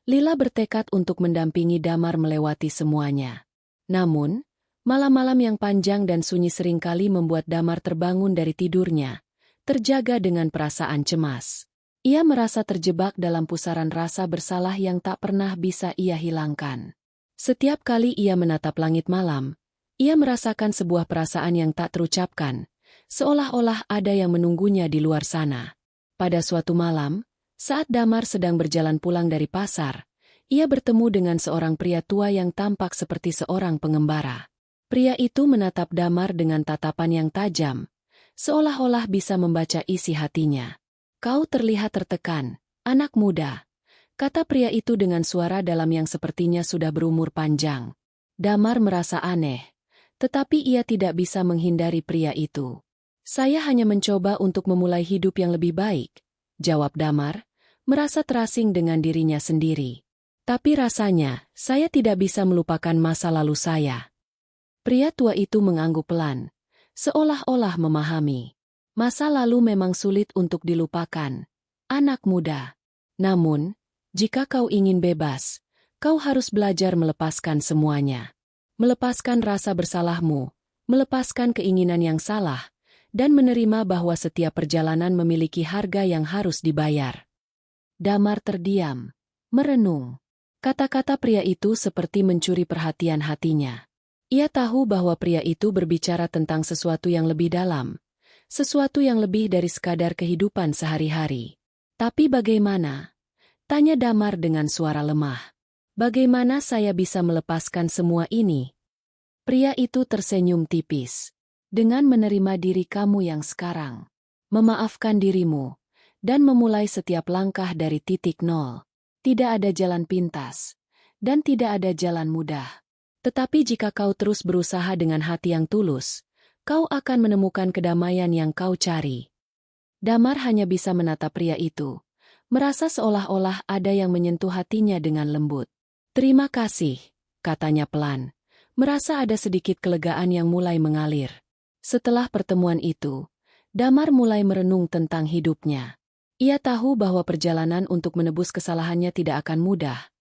Lila bertekad untuk mendampingi Damar melewati semuanya. Namun, malam-malam yang panjang dan sunyi seringkali membuat Damar terbangun dari tidurnya, terjaga dengan perasaan cemas. Ia merasa terjebak dalam pusaran rasa bersalah yang tak pernah bisa ia hilangkan. Setiap kali ia menatap langit malam, ia merasakan sebuah perasaan yang tak terucapkan, seolah-olah ada yang menunggunya di luar sana. Pada suatu malam, saat Damar sedang berjalan pulang dari pasar, ia bertemu dengan seorang pria tua yang tampak seperti seorang pengembara. Pria itu menatap Damar dengan tatapan yang tajam, seolah-olah bisa membaca isi hatinya. "Kau terlihat tertekan, anak muda," kata pria itu dengan suara dalam yang sepertinya sudah berumur panjang. Damar merasa aneh, tetapi ia tidak bisa menghindari pria itu. "Saya hanya mencoba untuk memulai hidup yang lebih baik," jawab Damar, merasa terasing dengan dirinya sendiri. "Tapi rasanya, saya tidak bisa melupakan masa lalu saya." Pria tua itu mengangguk pelan, seolah-olah memahami. Masa lalu memang sulit untuk dilupakan, anak muda. Namun, Jika kau ingin bebas, kau harus belajar melepaskan semuanya. Melepaskan rasa bersalahmu, melepaskan keinginan yang salah, dan menerima bahwa setiap perjalanan memiliki harga yang harus dibayar. Damar terdiam, merenung. Kata-kata pria itu seperti mencuri perhatian hatinya. Ia tahu bahwa pria itu berbicara tentang sesuatu yang lebih dalam, sesuatu yang lebih dari sekadar kehidupan sehari-hari. Tapi bagaimana? Tanya Damar dengan suara lemah. Bagaimana saya bisa melepaskan semua ini? Pria itu tersenyum tipis. Dengan menerima diri kamu yang sekarang, memaafkan dirimu, dan memulai setiap langkah dari titik nol. Tidak ada jalan pintas, dan tidak ada jalan mudah. Tetapi jika kau terus berusaha dengan hati yang tulus, kau akan menemukan kedamaian yang kau cari. Damar hanya bisa menatap pria itu, merasa seolah-olah ada yang menyentuh hatinya dengan lembut. Terima kasih, katanya pelan, merasa ada sedikit kelegaan yang mulai mengalir. Setelah pertemuan itu, Damar mulai merenung tentang hidupnya. Ia tahu bahwa perjalanan untuk menebus kesalahannya tidak akan mudah,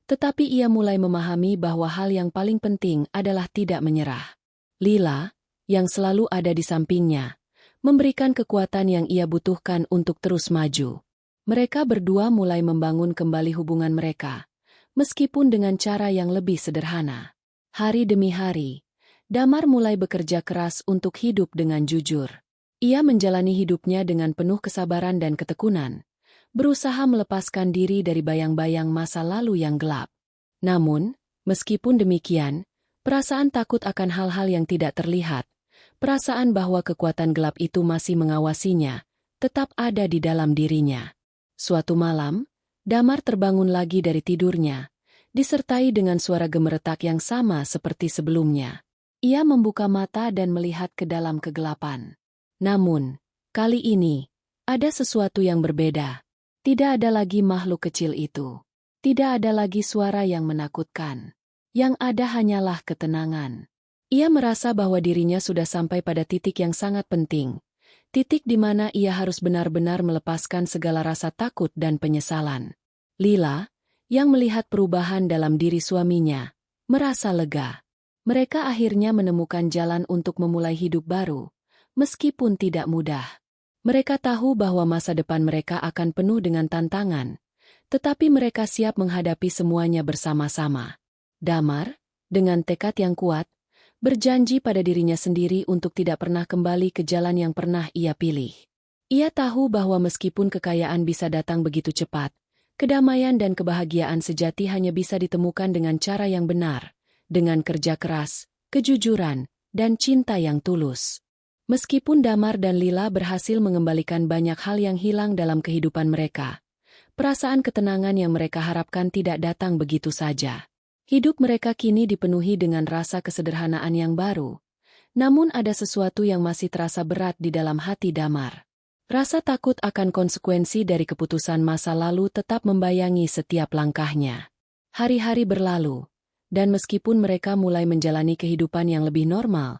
tetapi ia mulai memahami bahwa hal yang paling penting adalah tidak menyerah. Lila, yang selalu ada di sampingnya, memberikan kekuatan yang ia butuhkan untuk terus maju. Mereka berdua mulai membangun kembali hubungan mereka, meskipun dengan cara yang lebih sederhana. Hari demi hari, Damar mulai bekerja keras untuk hidup dengan jujur. Ia menjalani hidupnya dengan penuh kesabaran dan ketekunan, berusaha melepaskan diri dari bayang-bayang masa lalu yang gelap. Namun, meskipun demikian, perasaan takut akan hal-hal yang tidak terlihat, perasaan bahwa kekuatan gelap itu masih mengawasinya, tetap ada di dalam dirinya. Suatu malam, Damar terbangun lagi dari tidurnya, disertai dengan suara gemeretak yang sama seperti sebelumnya. Ia membuka mata dan melihat ke dalam kegelapan. Namun, kali ini, ada sesuatu yang berbeda. Tidak ada lagi makhluk kecil itu. Tidak ada lagi suara yang menakutkan. Yang ada hanyalah ketenangan. Ia merasa bahwa dirinya sudah sampai pada titik yang sangat penting. Titik di mana ia harus benar-benar melepaskan segala rasa takut dan penyesalan. Lila, yang melihat perubahan dalam diri suaminya, merasa lega. Mereka akhirnya menemukan jalan untuk memulai hidup baru. Meskipun tidak mudah, mereka tahu bahwa masa depan mereka akan penuh dengan tantangan, tetapi mereka siap menghadapi semuanya bersama-sama. Damar, dengan tekad yang kuat, berjanji pada dirinya sendiri untuk tidak pernah kembali ke jalan yang pernah ia pilih. Ia tahu bahwa meskipun kekayaan bisa datang begitu cepat, kedamaian dan kebahagiaan sejati hanya bisa ditemukan dengan cara yang benar, dengan kerja keras, kejujuran, dan cinta yang tulus. Meskipun Damar dan Lila berhasil mengembalikan banyak hal yang hilang dalam kehidupan mereka, perasaan ketenangan yang mereka harapkan tidak datang begitu saja. Hidup mereka kini dipenuhi dengan rasa kesederhanaan yang baru, namun ada sesuatu yang masih terasa berat di dalam hati Damar. Rasa takut akan konsekuensi dari keputusan masa lalu tetap membayangi setiap langkahnya. Hari-hari berlalu, dan meskipun mereka mulai menjalani kehidupan yang lebih normal,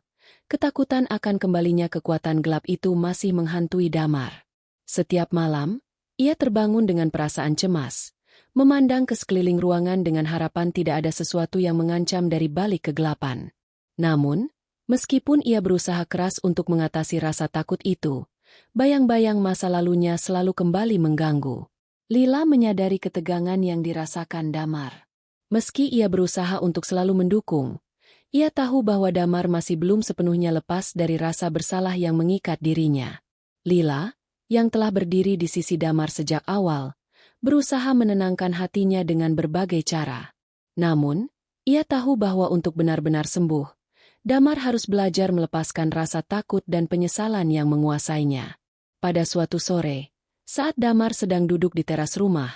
ketakutan akan kembalinya kekuatan gelap itu masih menghantui Damar. Setiap malam, ia terbangun dengan perasaan cemas, memandang ke sekeliling ruangan dengan harapan tidak ada sesuatu yang mengancam dari balik kegelapan. Namun, meskipun ia berusaha keras untuk mengatasi rasa takut itu, bayang-bayang masa lalunya selalu kembali mengganggu. Lila menyadari ketegangan yang dirasakan Damar. Meski ia berusaha untuk selalu mendukung, ia tahu bahwa Damar masih belum sepenuhnya lepas dari rasa bersalah yang mengikat dirinya. Lila, yang telah berdiri di sisi Damar sejak awal, berusaha menenangkan hatinya dengan berbagai cara. Namun, ia tahu bahwa untuk benar-benar sembuh, Damar harus belajar melepaskan rasa takut dan penyesalan yang menguasainya. Pada suatu sore, saat Damar sedang duduk di teras rumah,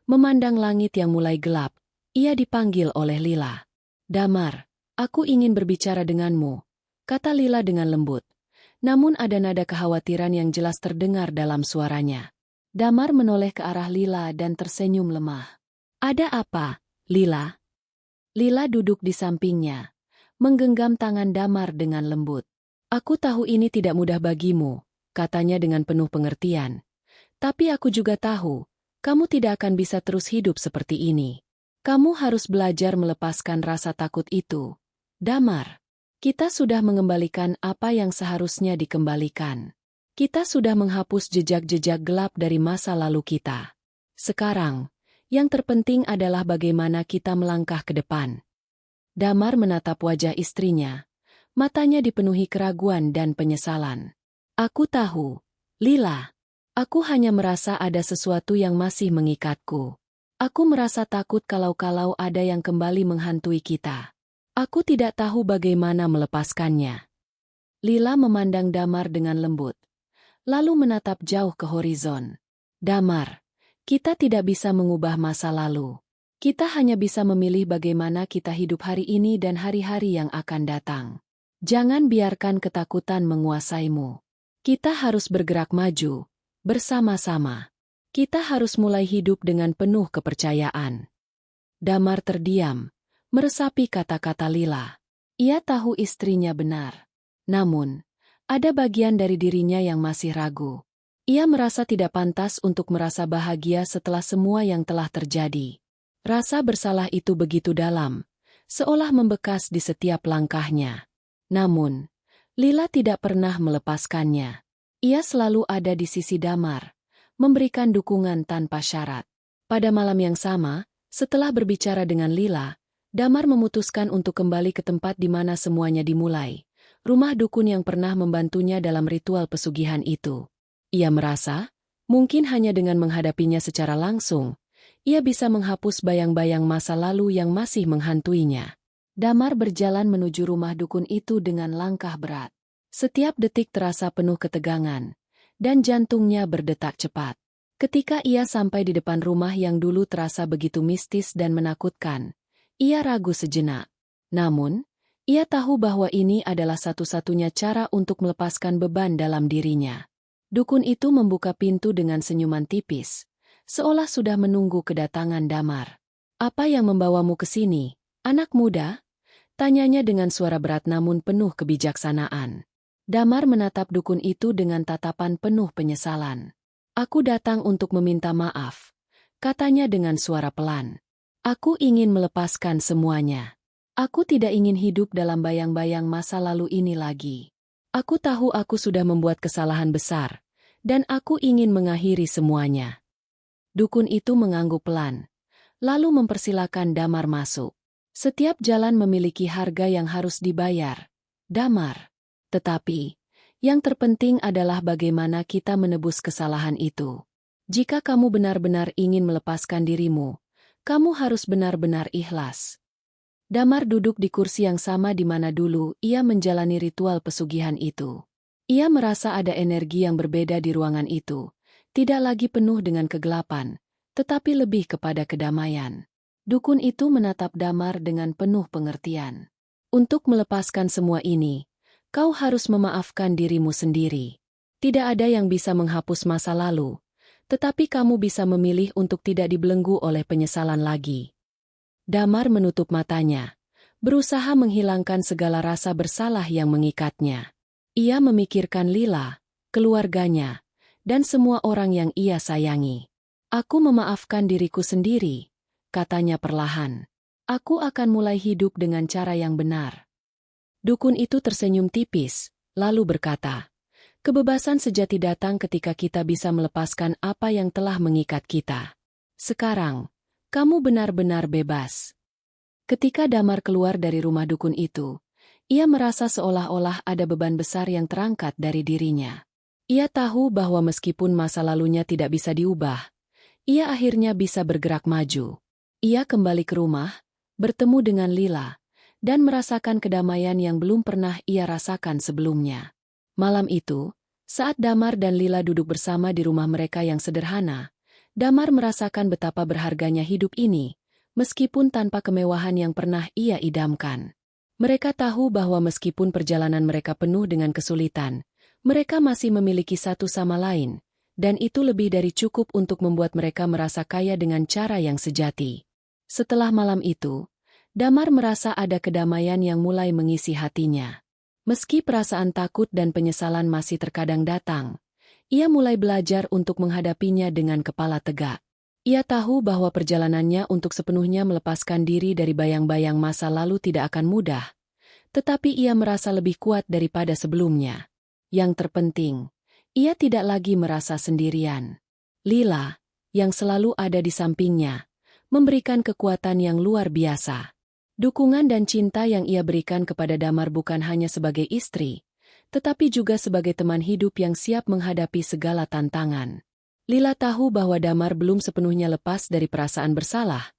memandang langit yang mulai gelap, ia dipanggil oleh Lila. "Damar, aku ingin berbicara denganmu," kata Lila dengan lembut. Namun ada nada kekhawatiran yang jelas terdengar dalam suaranya. Damar menoleh ke arah Lila dan tersenyum lemah. "Ada apa, Lila?" Lila duduk di sampingnya, menggenggam tangan Damar dengan lembut. "Aku tahu ini tidak mudah bagimu," katanya dengan penuh pengertian. "Tapi aku juga tahu Kamu tidak akan bisa terus hidup seperti ini. Kamu harus belajar melepaskan rasa takut itu. Damar, kita sudah mengembalikan apa yang seharusnya dikembalikan. Kita sudah menghapus jejak-jejak gelap dari masa lalu kita. Sekarang, yang terpenting adalah bagaimana kita melangkah ke depan. Damar menatap wajah istrinya. Matanya dipenuhi keraguan dan penyesalan. Aku tahu, Lila. Aku hanya merasa ada sesuatu yang masih mengikatku. Aku merasa takut kalau ada yang kembali menghantui kita. Aku tidak tahu bagaimana melepaskannya. Lila memandang Damar dengan lembut, lalu menatap jauh ke horizon. Damar, kita tidak bisa mengubah masa lalu. Kita hanya bisa memilih bagaimana kita hidup hari ini dan hari-hari yang akan datang. Jangan biarkan ketakutan menguasaimu. Kita harus bergerak maju. Bersama-sama, kita harus mulai hidup dengan penuh kepercayaan. Damar terdiam, meresapi kata-kata Lila. Ia tahu istrinya benar. Namun, ada bagian dari dirinya yang masih ragu. Ia merasa tidak pantas untuk merasa bahagia setelah semua yang telah terjadi. Rasa bersalah itu begitu dalam, seolah membekas di setiap langkahnya. Namun, Lila tidak pernah melepaskannya. Ia selalu ada di sisi Damar, memberikan dukungan tanpa syarat. Pada malam yang sama, setelah berbicara dengan Lila, Damar memutuskan untuk kembali ke tempat di mana semuanya dimulai, rumah dukun yang pernah membantunya dalam ritual pesugihan itu. Ia merasa, mungkin hanya dengan menghadapinya secara langsung, ia bisa menghapus bayang-bayang masa lalu yang masih menghantuinya. Damar berjalan menuju rumah dukun itu dengan langkah berat. Setiap detik terasa penuh ketegangan, dan jantungnya berdetak cepat. Ketika ia sampai di depan rumah yang dulu terasa begitu mistis dan menakutkan, ia ragu sejenak. Namun, ia tahu bahwa ini adalah satu-satunya cara untuk melepaskan beban dalam dirinya. Dukun itu membuka pintu dengan senyuman tipis, seolah sudah menunggu kedatangan Damar. "Apa yang membawamu ke sini, anak muda?" tanyanya dengan suara berat namun penuh kebijaksanaan. Damar menatap dukun itu dengan tatapan penuh penyesalan. "Aku datang untuk meminta maaf," katanya dengan suara pelan. "Aku ingin melepaskan semuanya. Aku tidak ingin hidup dalam bayang-bayang masa lalu ini lagi. Aku tahu aku sudah membuat kesalahan besar, dan aku ingin mengakhiri semuanya." Dukun itu mengangguk pelan, lalu mempersilakan Damar masuk. Setiap jalan memiliki harga yang harus dibayar, Damar. Tetapi, yang terpenting adalah bagaimana kita menebus kesalahan itu. Jika kamu benar-benar ingin melepaskan dirimu, kamu harus benar-benar ikhlas. Damar duduk di kursi yang sama di mana dulu ia menjalani ritual pesugihan itu. Ia merasa ada energi yang berbeda di ruangan itu, tidak lagi penuh dengan kegelapan, tetapi lebih kepada kedamaian. Dukun itu menatap Damar dengan penuh pengertian. "Untuk melepaskan semua ini, kau harus memaafkan dirimu sendiri. Tidak ada yang bisa menghapus masa lalu, tetapi kamu bisa memilih untuk tidak dibelenggu oleh penyesalan lagi." Damar menutup matanya, berusaha menghilangkan segala rasa bersalah yang mengikatnya. Ia memikirkan Lila, keluarganya, dan semua orang yang ia sayangi. "Aku memaafkan diriku sendiri," katanya perlahan. "Aku akan mulai hidup dengan cara yang benar." Dukun itu tersenyum tipis, lalu berkata, "Kebebasan sejati datang ketika kita bisa melepaskan apa yang telah mengikat kita. Sekarang, kamu benar-benar bebas." Ketika Damar keluar dari rumah dukun itu, ia merasa seolah-olah ada beban besar yang terangkat dari dirinya. Ia tahu bahwa meskipun masa lalunya tidak bisa diubah, ia akhirnya bisa bergerak maju. Ia kembali ke rumah, bertemu dengan Lila, dan merasakan kedamaian yang belum pernah ia rasakan sebelumnya. Malam itu, saat Damar dan Lila duduk bersama di rumah mereka yang sederhana, Damar merasakan betapa berharganya hidup ini, meskipun tanpa kemewahan yang pernah ia idamkan. Mereka tahu bahwa meskipun perjalanan mereka penuh dengan kesulitan, mereka masih memiliki satu sama lain, dan itu lebih dari cukup untuk membuat mereka merasa kaya dengan cara yang sejati. Setelah malam itu, Damar merasa ada kedamaian yang mulai mengisi hatinya. Meski perasaan takut dan penyesalan masih terkadang datang, ia mulai belajar untuk menghadapinya dengan kepala tegak. Ia tahu bahwa perjalanannya untuk sepenuhnya melepaskan diri dari bayang-bayang masa lalu tidak akan mudah, tetapi ia merasa lebih kuat daripada sebelumnya. Yang terpenting, ia tidak lagi merasa sendirian. Lila, yang selalu ada di sampingnya, memberikan kekuatan yang luar biasa. Dukungan dan cinta yang ia berikan kepada Damar bukan hanya sebagai istri, tetapi juga sebagai teman hidup yang siap menghadapi segala tantangan. Lila tahu bahwa Damar belum sepenuhnya lepas dari perasaan bersalah,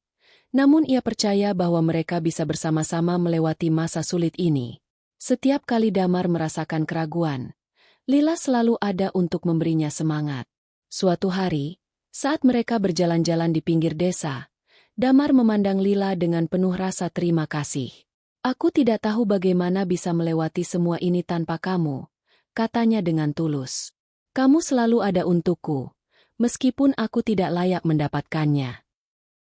namun ia percaya bahwa mereka bisa bersama-sama melewati masa sulit ini. Setiap kali Damar merasakan keraguan, Lila selalu ada untuk memberinya semangat. Suatu hari, saat mereka berjalan-jalan di pinggir desa, Damar memandang Lila dengan penuh rasa terima kasih. "Aku tidak tahu bagaimana bisa melewati semua ini tanpa kamu," katanya dengan tulus. "Kamu selalu ada untukku, meskipun aku tidak layak mendapatkannya."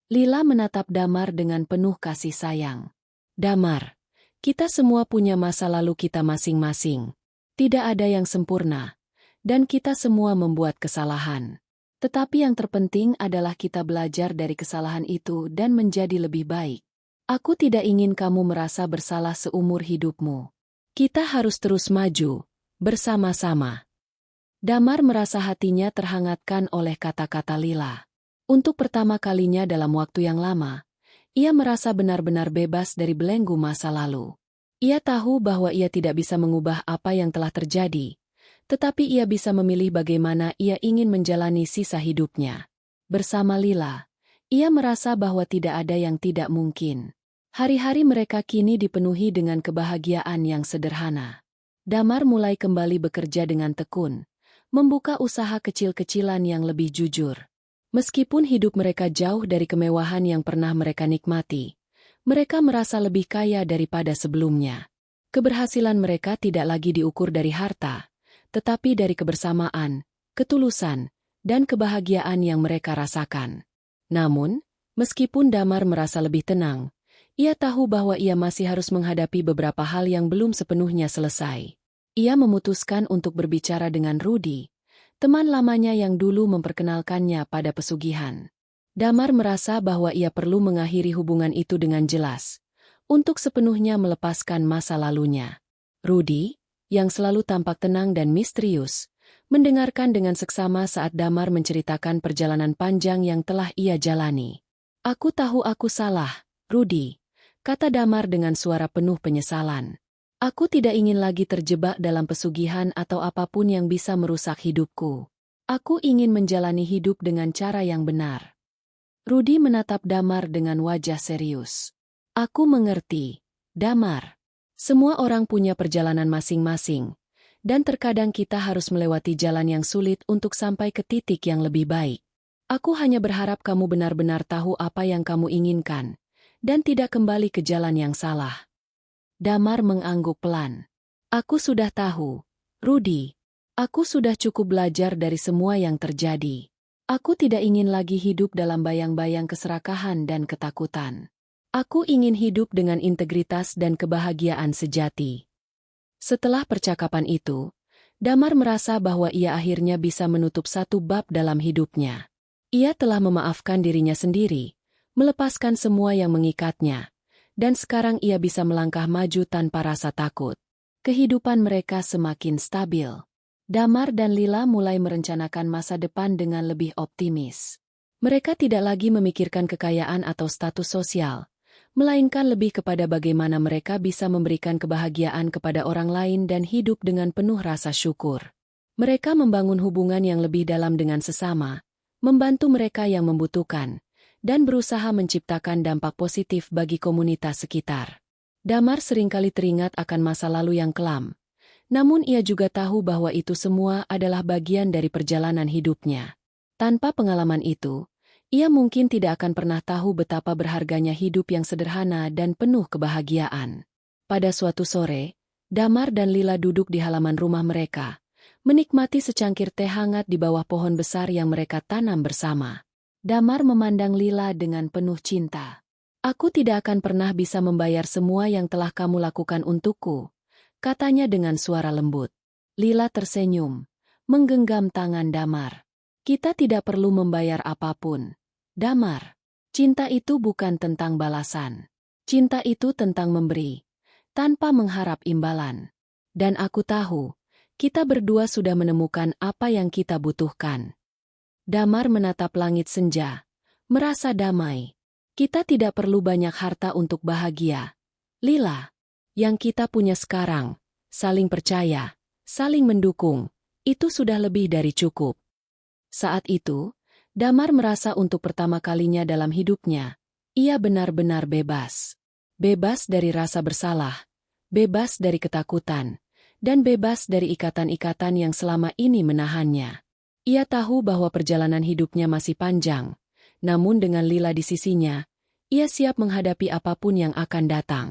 Lila menatap Damar dengan penuh kasih sayang. "Damar, kita semua punya masa lalu kita masing-masing. Tidak ada yang sempurna, dan kita semua membuat kesalahan. Tetapi yang terpenting adalah kita belajar dari kesalahan itu dan menjadi lebih baik. Aku tidak ingin kamu merasa bersalah seumur hidupmu. Kita harus terus maju, bersama-sama." Damar merasa hatinya terhangatkan oleh kata-kata Lila. Untuk pertama kalinya dalam waktu yang lama, ia merasa benar-benar bebas dari belenggu masa lalu. Ia tahu bahwa ia tidak bisa mengubah apa yang telah terjadi, tetapi ia bisa memilih bagaimana ia ingin menjalani sisa hidupnya. Bersama Lila, ia merasa bahwa tidak ada yang tidak mungkin. Hari-hari mereka kini dipenuhi dengan kebahagiaan yang sederhana. Damar mulai kembali bekerja dengan tekun, membuka usaha kecil-kecilan yang lebih jujur. Meskipun hidup mereka jauh dari kemewahan yang pernah mereka nikmati, mereka merasa lebih kaya daripada sebelumnya. Keberhasilan mereka tidak lagi diukur dari harta, tetapi dari kebersamaan, ketulusan, dan kebahagiaan yang mereka rasakan. Namun, meskipun Damar merasa lebih tenang, ia tahu bahwa ia masih harus menghadapi beberapa hal yang belum sepenuhnya selesai. Ia memutuskan untuk berbicara dengan Rudy, teman lamanya yang dulu memperkenalkannya pada pesugihan. Damar merasa bahwa ia perlu mengakhiri hubungan itu dengan jelas, untuk sepenuhnya melepaskan masa lalunya. Rudy, yang selalu tampak tenang dan misterius, mendengarkan dengan seksama saat Damar menceritakan perjalanan panjang yang telah ia jalani. "Aku tahu aku salah, Rudy," kata Damar dengan suara penuh penyesalan. "Aku tidak ingin lagi terjebak dalam pesugihan atau apapun yang bisa merusak hidupku. Aku ingin menjalani hidup dengan cara yang benar." Rudy menatap Damar dengan wajah serius. "Aku mengerti, Damar. Semua orang punya perjalanan masing-masing, dan terkadang kita harus melewati jalan yang sulit untuk sampai ke titik yang lebih baik. Aku hanya berharap kamu benar-benar tahu apa yang kamu inginkan, dan tidak kembali ke jalan yang salah." Damar mengangguk pelan. "Aku sudah tahu, Rudy. Aku sudah cukup belajar dari semua yang terjadi. Aku tidak ingin lagi hidup dalam bayang-bayang keserakahan dan ketakutan. Aku ingin hidup dengan integritas dan kebahagiaan sejati." Setelah percakapan itu, Damar merasa bahwa ia akhirnya bisa menutup satu bab dalam hidupnya. Ia telah memaafkan dirinya sendiri, melepaskan semua yang mengikatnya, dan sekarang ia bisa melangkah maju tanpa rasa takut. Kehidupan mereka semakin stabil. Damar dan Lila mulai merencanakan masa depan dengan lebih optimis. Mereka tidak lagi memikirkan kekayaan atau status sosial, melainkan lebih kepada bagaimana mereka bisa memberikan kebahagiaan kepada orang lain dan hidup dengan penuh rasa syukur. Mereka membangun hubungan yang lebih dalam dengan sesama, membantu mereka yang membutuhkan, dan berusaha menciptakan dampak positif bagi komunitas sekitar. Damar seringkali teringat akan masa lalu yang kelam, namun ia juga tahu bahwa itu semua adalah bagian dari perjalanan hidupnya. Tanpa pengalaman itu, ia mungkin tidak akan pernah tahu betapa berharganya hidup yang sederhana dan penuh kebahagiaan. Pada suatu sore, Damar dan Lila duduk di halaman rumah mereka, menikmati secangkir teh hangat di bawah pohon besar yang mereka tanam bersama. Damar memandang Lila dengan penuh cinta. "Aku tidak akan pernah bisa membayar semua yang telah kamu lakukan untukku," katanya dengan suara lembut. Lila tersenyum, menggenggam tangan Damar. "Kita tidak perlu membayar apapun, Damar, cinta itu bukan tentang balasan. Cinta itu tentang memberi, tanpa mengharap imbalan. Dan aku tahu, kita berdua sudah menemukan apa yang kita butuhkan. Damar menatap langit senja, merasa damai. Kita tidak perlu banyak harta untuk bahagia. Lila, yang kita punya sekarang, saling percaya, saling mendukung, itu sudah lebih dari cukup. Saat itu, Damar merasa untuk pertama kalinya dalam hidupnya, ia benar-benar bebas. Bebas dari rasa bersalah, bebas dari ketakutan, dan bebas dari ikatan-ikatan yang selama ini menahannya. Ia tahu bahwa perjalanan hidupnya masih panjang, namun dengan Lila di sisinya, ia siap menghadapi apapun yang akan datang.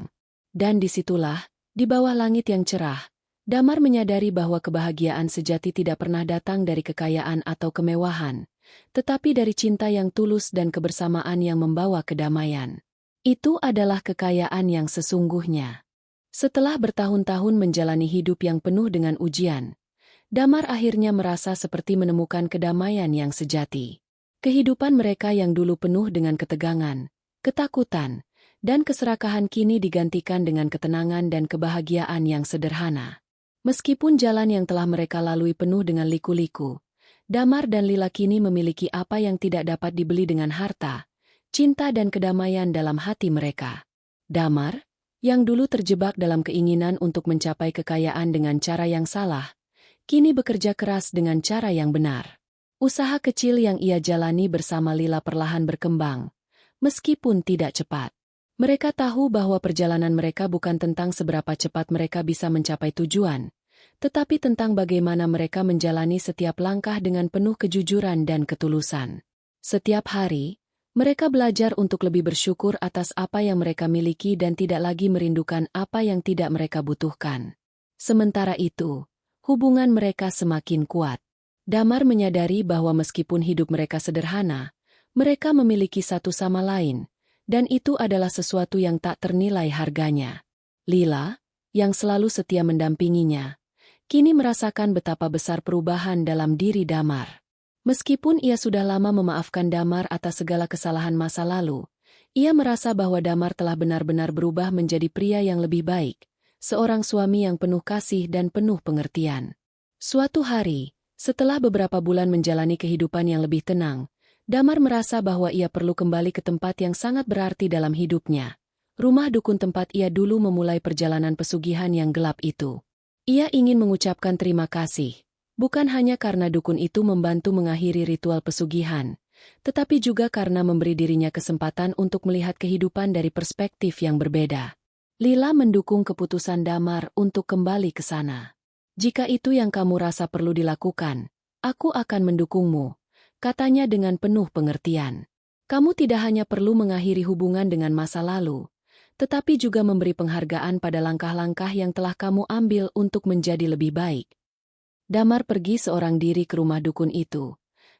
Dan disitulah, di bawah langit yang cerah, Damar menyadari bahwa kebahagiaan sejati tidak pernah datang dari kekayaan atau kemewahan, tetapi dari cinta yang tulus dan kebersamaan yang membawa kedamaian. Itu adalah kekayaan yang sesungguhnya. Setelah bertahun-tahun menjalani hidup yang penuh dengan ujian, Damar akhirnya merasa seperti menemukan kedamaian yang sejati. Kehidupan mereka yang dulu penuh dengan ketegangan, ketakutan, dan keserakahan kini digantikan dengan ketenangan dan kebahagiaan yang sederhana. Meskipun jalan yang telah mereka lalui penuh dengan liku-liku, Damar dan Lila kini memiliki apa yang tidak dapat dibeli dengan harta, cinta dan kedamaian dalam hati mereka. Damar, yang dulu terjebak dalam keinginan untuk mencapai kekayaan dengan cara yang salah, kini bekerja keras dengan cara yang benar. Usaha kecil yang ia jalani bersama Lila perlahan berkembang, meskipun tidak cepat. Mereka tahu bahwa perjalanan mereka bukan tentang seberapa cepat mereka bisa mencapai tujuan, tetapi tentang bagaimana mereka menjalani setiap langkah dengan penuh kejujuran dan ketulusan. Setiap hari, mereka belajar untuk lebih bersyukur atas apa yang mereka miliki dan tidak lagi merindukan apa yang tidak mereka butuhkan. Sementara itu, hubungan mereka semakin kuat. Damar menyadari bahwa meskipun hidup mereka sederhana, mereka memiliki satu sama lain, dan itu adalah sesuatu yang tak ternilai harganya. Lila, yang selalu setia mendampinginya, kini merasakan betapa besar perubahan dalam diri Damar. Meskipun ia sudah lama memaafkan Damar atas segala kesalahan masa lalu, ia merasa bahwa Damar telah benar-benar berubah menjadi pria yang lebih baik, seorang suami yang penuh kasih dan penuh pengertian. Suatu hari, setelah beberapa bulan menjalani kehidupan yang lebih tenang, Damar merasa bahwa ia perlu kembali ke tempat yang sangat berarti dalam hidupnya. Rumah dukun tempat ia dulu memulai perjalanan pesugihan yang gelap itu. Ia ingin mengucapkan terima kasih, bukan hanya karena dukun itu membantu mengakhiri ritual pesugihan, tetapi juga karena memberi dirinya kesempatan untuk melihat kehidupan dari perspektif yang berbeda. Lila mendukung keputusan Damar untuk kembali ke sana. Jika itu yang kamu rasa perlu dilakukan, aku akan mendukungmu, katanya dengan penuh pengertian. Kamu tidak hanya perlu mengakhiri hubungan dengan masa lalu, tetapi juga memberi penghargaan pada langkah-langkah yang telah kamu ambil untuk menjadi lebih baik. Damar pergi seorang diri ke rumah dukun itu,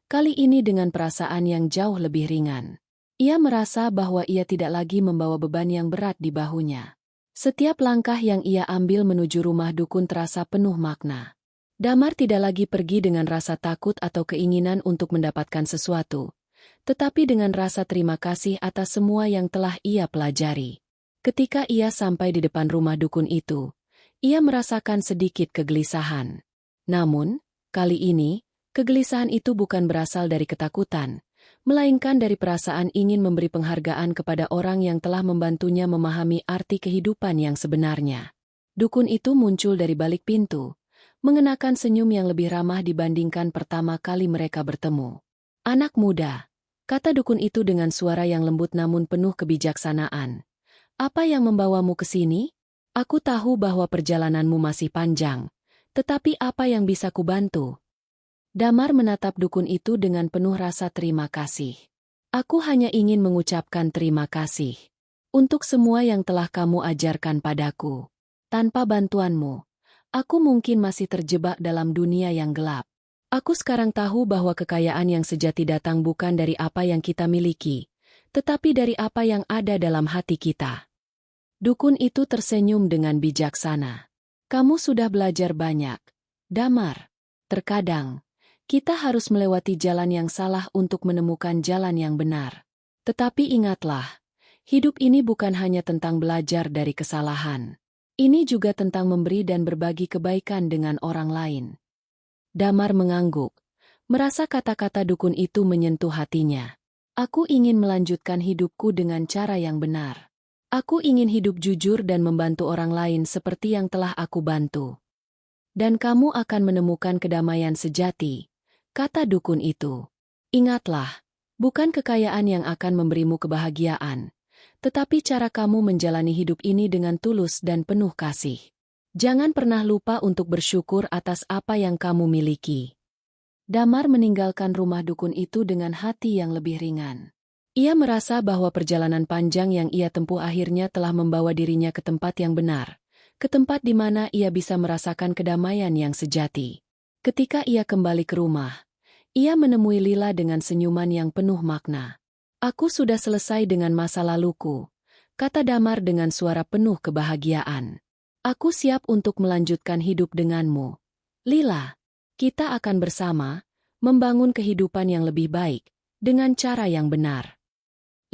kali ini dengan perasaan yang jauh lebih ringan. Ia merasa bahwa ia tidak lagi membawa beban yang berat di bahunya. Setiap langkah yang ia ambil menuju rumah dukun terasa penuh makna. Damar tidak lagi pergi dengan rasa takut atau keinginan untuk mendapatkan sesuatu, tetapi dengan rasa terima kasih atas semua yang telah ia pelajari. Ketika ia sampai di depan rumah dukun itu, ia merasakan sedikit kegelisahan. Namun, kali ini, kegelisahan itu bukan berasal dari ketakutan, melainkan dari perasaan ingin memberi penghargaan kepada orang yang telah membantunya memahami arti kehidupan yang sebenarnya. Dukun itu muncul dari balik pintu, mengenakan senyum yang lebih ramah dibandingkan pertama kali mereka bertemu. Anak muda, kata dukun itu dengan suara yang lembut namun penuh kebijaksanaan. Apa yang membawamu ke sini? Aku tahu bahwa perjalananmu masih panjang, tetapi apa yang bisa kubantu? Damar menatap dukun itu dengan penuh rasa terima kasih. Aku hanya ingin mengucapkan terima kasih untuk semua yang telah kamu ajarkan padaku. Tanpa bantuanmu, aku mungkin masih terjebak dalam dunia yang gelap. Aku sekarang tahu bahwa kekayaan yang sejati datang bukan dari apa yang kita miliki, tetapi dari apa yang ada dalam hati kita. Dukun itu tersenyum dengan bijaksana. Kamu sudah belajar banyak, Damar. Terkadang, Kita harus melewati jalan yang salah untuk menemukan jalan yang benar. Tetapi ingatlah, hidup ini bukan hanya tentang belajar dari kesalahan. Ini juga tentang memberi dan berbagi kebaikan dengan orang lain. Damar mengangguk, merasa kata-kata dukun itu menyentuh hatinya. Aku ingin melanjutkan hidupku dengan cara yang benar. Aku ingin hidup jujur dan membantu orang lain seperti yang telah aku bantu. Dan kamu akan menemukan kedamaian sejati, kata dukun itu. Ingatlah, bukan kekayaan yang akan memberimu kebahagiaan, tetapi cara kamu menjalani hidup ini dengan tulus dan penuh kasih. Jangan pernah lupa untuk bersyukur atas apa yang kamu miliki. Damar meninggalkan rumah dukun itu dengan hati yang lebih ringan. Ia merasa bahwa perjalanan panjang yang ia tempuh akhirnya telah membawa dirinya ke tempat yang benar, ke tempat di mana ia bisa merasakan kedamaian yang sejati. Ketika ia kembali ke rumah, ia menemui Lila dengan senyuman yang penuh makna. Aku sudah selesai dengan masa laluku, kata Damar dengan suara penuh kebahagiaan. Aku siap untuk melanjutkan hidup denganmu. Lila, kita akan bersama, membangun kehidupan yang lebih baik, dengan cara yang benar.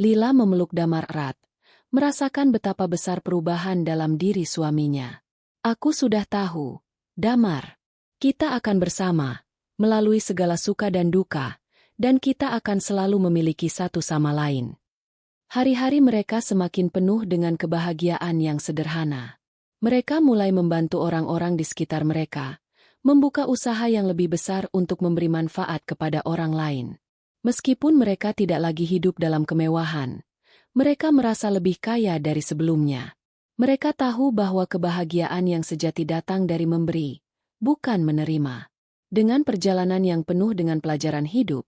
Lila memeluk Damar erat, merasakan betapa besar perubahan dalam diri suaminya. Aku sudah tahu, Damar. Kita akan bersama, melalui segala suka dan duka, dan kita akan selalu memiliki satu sama lain. Hari-hari mereka semakin penuh dengan kebahagiaan yang sederhana. Mereka mulai membantu orang-orang di sekitar mereka, membuka usaha yang lebih besar untuk memberi manfaat kepada orang lain. Meskipun mereka tidak lagi hidup dalam kemewahan, mereka merasa lebih kaya dari sebelumnya. Mereka tahu bahwa kebahagiaan yang sejati datang dari memberi, bukan menerima. Dengan perjalanan yang penuh dengan pelajaran hidup,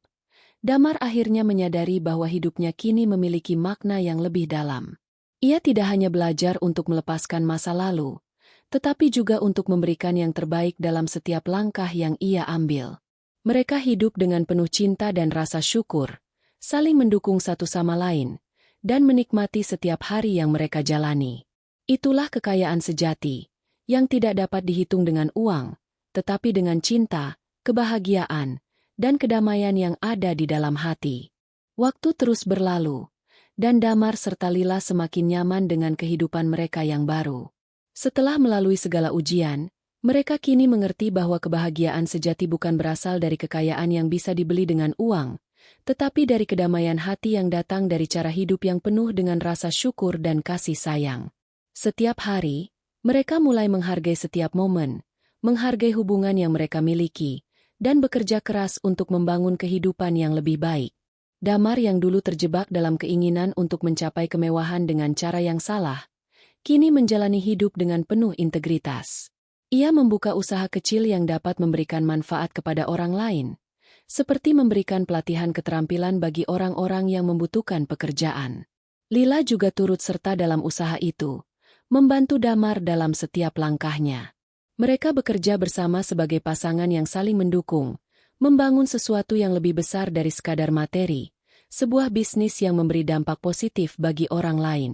Damar akhirnya menyadari bahwa hidupnya kini memiliki makna yang lebih dalam. Ia tidak hanya belajar untuk melepaskan masa lalu, tetapi juga untuk memberikan yang terbaik dalam setiap langkah yang ia ambil. Mereka hidup dengan penuh cinta dan rasa syukur, saling mendukung satu sama lain, dan menikmati setiap hari yang mereka jalani. Itulah kekayaan sejati, yang tidak dapat dihitung dengan uang, tetapi dengan cinta, kebahagiaan, dan kedamaian yang ada di dalam hati. Waktu terus berlalu, dan Damar serta Lila semakin nyaman dengan kehidupan mereka yang baru. Setelah melalui segala ujian, mereka kini mengerti bahwa kebahagiaan sejati bukan berasal dari kekayaan yang bisa dibeli dengan uang, tetapi dari kedamaian hati yang datang dari cara hidup yang penuh dengan rasa syukur dan kasih sayang. Setiap hari, mereka mulai menghargai setiap momen, menghargai hubungan yang mereka miliki, dan bekerja keras untuk membangun kehidupan yang lebih baik. Damar yang dulu terjebak dalam keinginan untuk mencapai kemewahan dengan cara yang salah, kini menjalani hidup dengan penuh integritas. Ia membuka usaha kecil yang dapat memberikan manfaat kepada orang lain, seperti memberikan pelatihan keterampilan bagi orang-orang yang membutuhkan pekerjaan. Lila juga turut serta dalam usaha itu, membantu Damar dalam setiap langkahnya. Mereka bekerja bersama sebagai pasangan yang saling mendukung, membangun sesuatu yang lebih besar dari sekadar materi, sebuah bisnis yang memberi dampak positif bagi orang lain.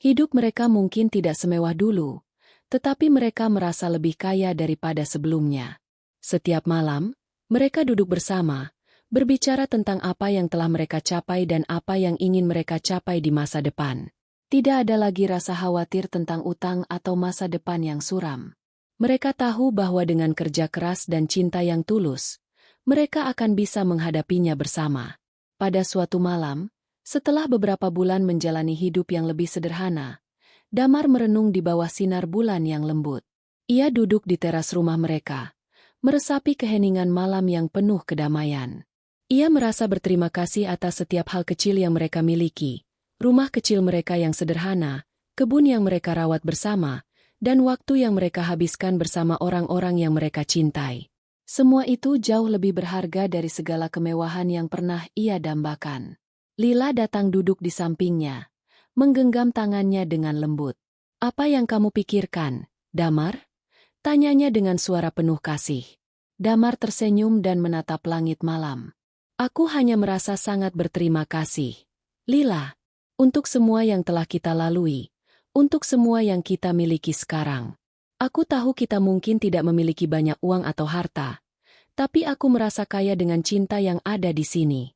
Hidup mereka mungkin tidak semewah dulu, tetapi mereka merasa lebih kaya daripada sebelumnya. Setiap malam, mereka duduk bersama, berbicara tentang apa yang telah mereka capai dan apa yang ingin mereka capai di masa depan. Tidak ada lagi rasa khawatir tentang utang atau masa depan yang suram. Mereka tahu bahwa dengan kerja keras dan cinta yang tulus, mereka akan bisa menghadapinya bersama. Pada suatu malam, setelah beberapa bulan menjalani hidup yang lebih sederhana, Damar merenung di bawah sinar bulan yang lembut. Ia duduk di teras rumah mereka, meresapi keheningan malam yang penuh kedamaian. Ia merasa berterima kasih atas setiap hal kecil yang mereka miliki, rumah kecil mereka yang sederhana, kebun yang mereka rawat bersama, dan waktu yang mereka habiskan bersama orang-orang yang mereka cintai. Semua itu jauh lebih berharga dari segala kemewahan yang pernah ia dambakan. Lila datang duduk di sampingnya, menggenggam tangannya dengan lembut. "Apa yang kamu pikirkan, Damar?" tanyanya dengan suara penuh kasih. Damar tersenyum dan menatap langit malam. "Aku hanya merasa sangat berterima kasih, Lila, untuk semua yang telah kita lalui, untuk semua yang kita miliki sekarang. Aku tahu kita mungkin tidak memiliki banyak uang atau harta, Tapi aku merasa kaya dengan cinta yang ada di sini.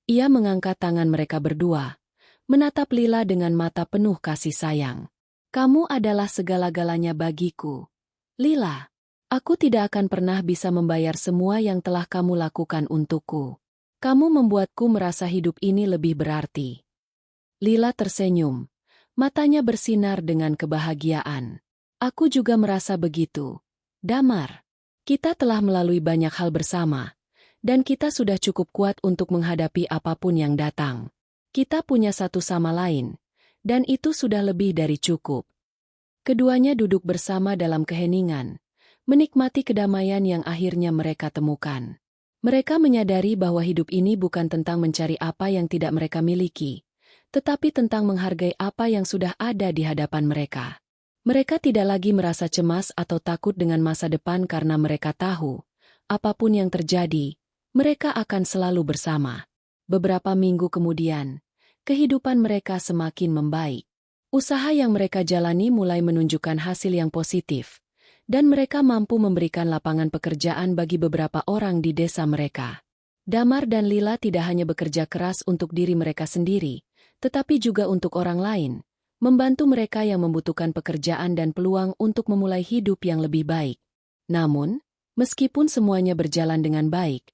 Ia mengangkat tangan mereka berdua, menatap Lila dengan mata penuh kasih sayang. Kamu adalah segala-galanya bagiku. Lila, aku tidak akan pernah bisa membayar semua yang telah kamu lakukan untukku. Kamu membuatku merasa hidup ini lebih berarti. Lila tersenyum, matanya bersinar dengan kebahagiaan. Aku juga merasa begitu. Damar, kita telah melalui banyak hal bersama, dan kita sudah cukup kuat untuk menghadapi apapun yang datang. Kita punya satu sama lain, dan itu sudah lebih dari cukup. Keduanya duduk bersama dalam keheningan, menikmati kedamaian yang akhirnya mereka temukan. Mereka menyadari bahwa hidup ini bukan tentang mencari apa yang tidak mereka miliki, tetapi tentang menghargai apa yang sudah ada di hadapan mereka. Mereka tidak lagi merasa cemas atau takut dengan masa depan karena mereka tahu, apapun yang terjadi, mereka akan selalu bersama. Beberapa minggu kemudian, kehidupan mereka semakin membaik. Usaha yang mereka jalani mulai menunjukkan hasil yang positif, dan mereka mampu memberikan lapangan pekerjaan bagi beberapa orang di desa mereka. Damar dan Lila tidak hanya bekerja keras untuk diri mereka sendiri, tetapi juga untuk orang lain, membantu mereka yang membutuhkan pekerjaan dan peluang untuk memulai hidup yang lebih baik. Namun, meskipun semuanya berjalan dengan baik,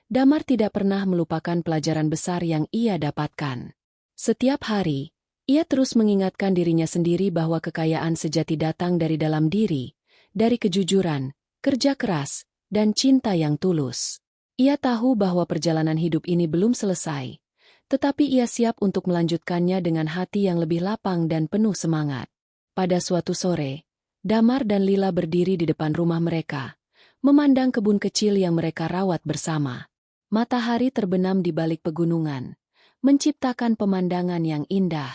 Damar tidak pernah melupakan pelajaran besar yang ia dapatkan. Setiap hari, ia terus mengingatkan dirinya sendiri bahwa kekayaan sejati datang dari dalam diri, dari kejujuran, kerja keras, dan cinta yang tulus. Ia tahu bahwa perjalanan hidup ini belum selesai, tetapi ia siap untuk melanjutkannya dengan hati yang lebih lapang dan penuh semangat. Pada suatu sore, Damar dan Lila berdiri di depan rumah mereka, memandang kebun kecil yang mereka rawat bersama. Matahari terbenam di balik pegunungan, menciptakan pemandangan yang indah.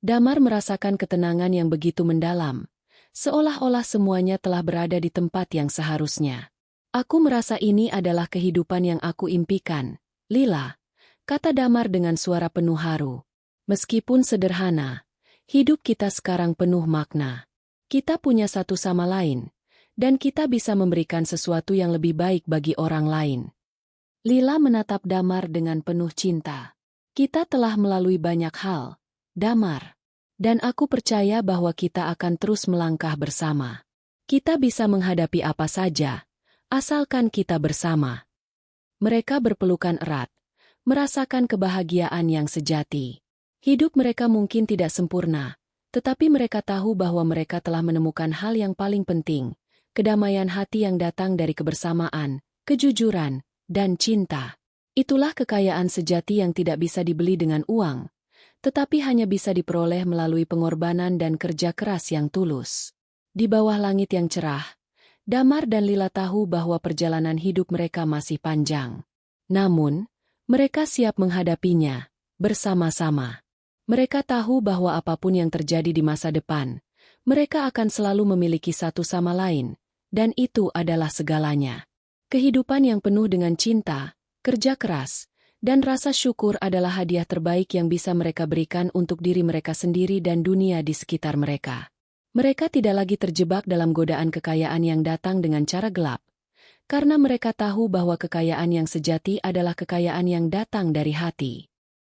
Damar merasakan ketenangan yang begitu mendalam, seolah-olah semuanya telah berada di tempat yang seharusnya. Aku merasa ini adalah kehidupan yang aku impikan, Lila, kata Damar dengan suara penuh haru. Meskipun sederhana, hidup kita sekarang penuh makna. Kita punya satu sama lain, dan kita bisa memberikan sesuatu yang lebih baik bagi orang lain. Lila menatap Damar dengan penuh cinta. Kita telah melalui banyak hal, Damar. Dan aku percaya bahwa kita akan terus melangkah bersama. Kita bisa menghadapi apa saja, asalkan kita bersama. Mereka berpelukan erat, merasakan kebahagiaan yang sejati. Hidup mereka mungkin tidak sempurna, tetapi mereka tahu bahwa mereka telah menemukan hal yang paling penting, kedamaian hati yang datang dari kebersamaan, kejujuran, dan cinta. Itulah kekayaan sejati yang tidak bisa dibeli dengan uang, tetapi hanya bisa diperoleh melalui pengorbanan dan kerja keras yang tulus. Di bawah langit yang cerah, Damar dan Lila tahu bahwa perjalanan hidup mereka masih panjang. Namun, mereka siap menghadapinya, bersama-sama. Mereka tahu bahwa apapun yang terjadi di masa depan, mereka akan selalu memiliki satu sama lain, dan itu adalah segalanya. Kehidupan yang penuh dengan cinta, kerja keras, dan rasa syukur adalah hadiah terbaik yang bisa mereka berikan untuk diri mereka sendiri dan dunia di sekitar mereka. Mereka tidak lagi terjebak dalam godaan kekayaan yang datang dengan cara gelap, karena mereka tahu bahwa kekayaan yang sejati adalah kekayaan yang datang dari hati.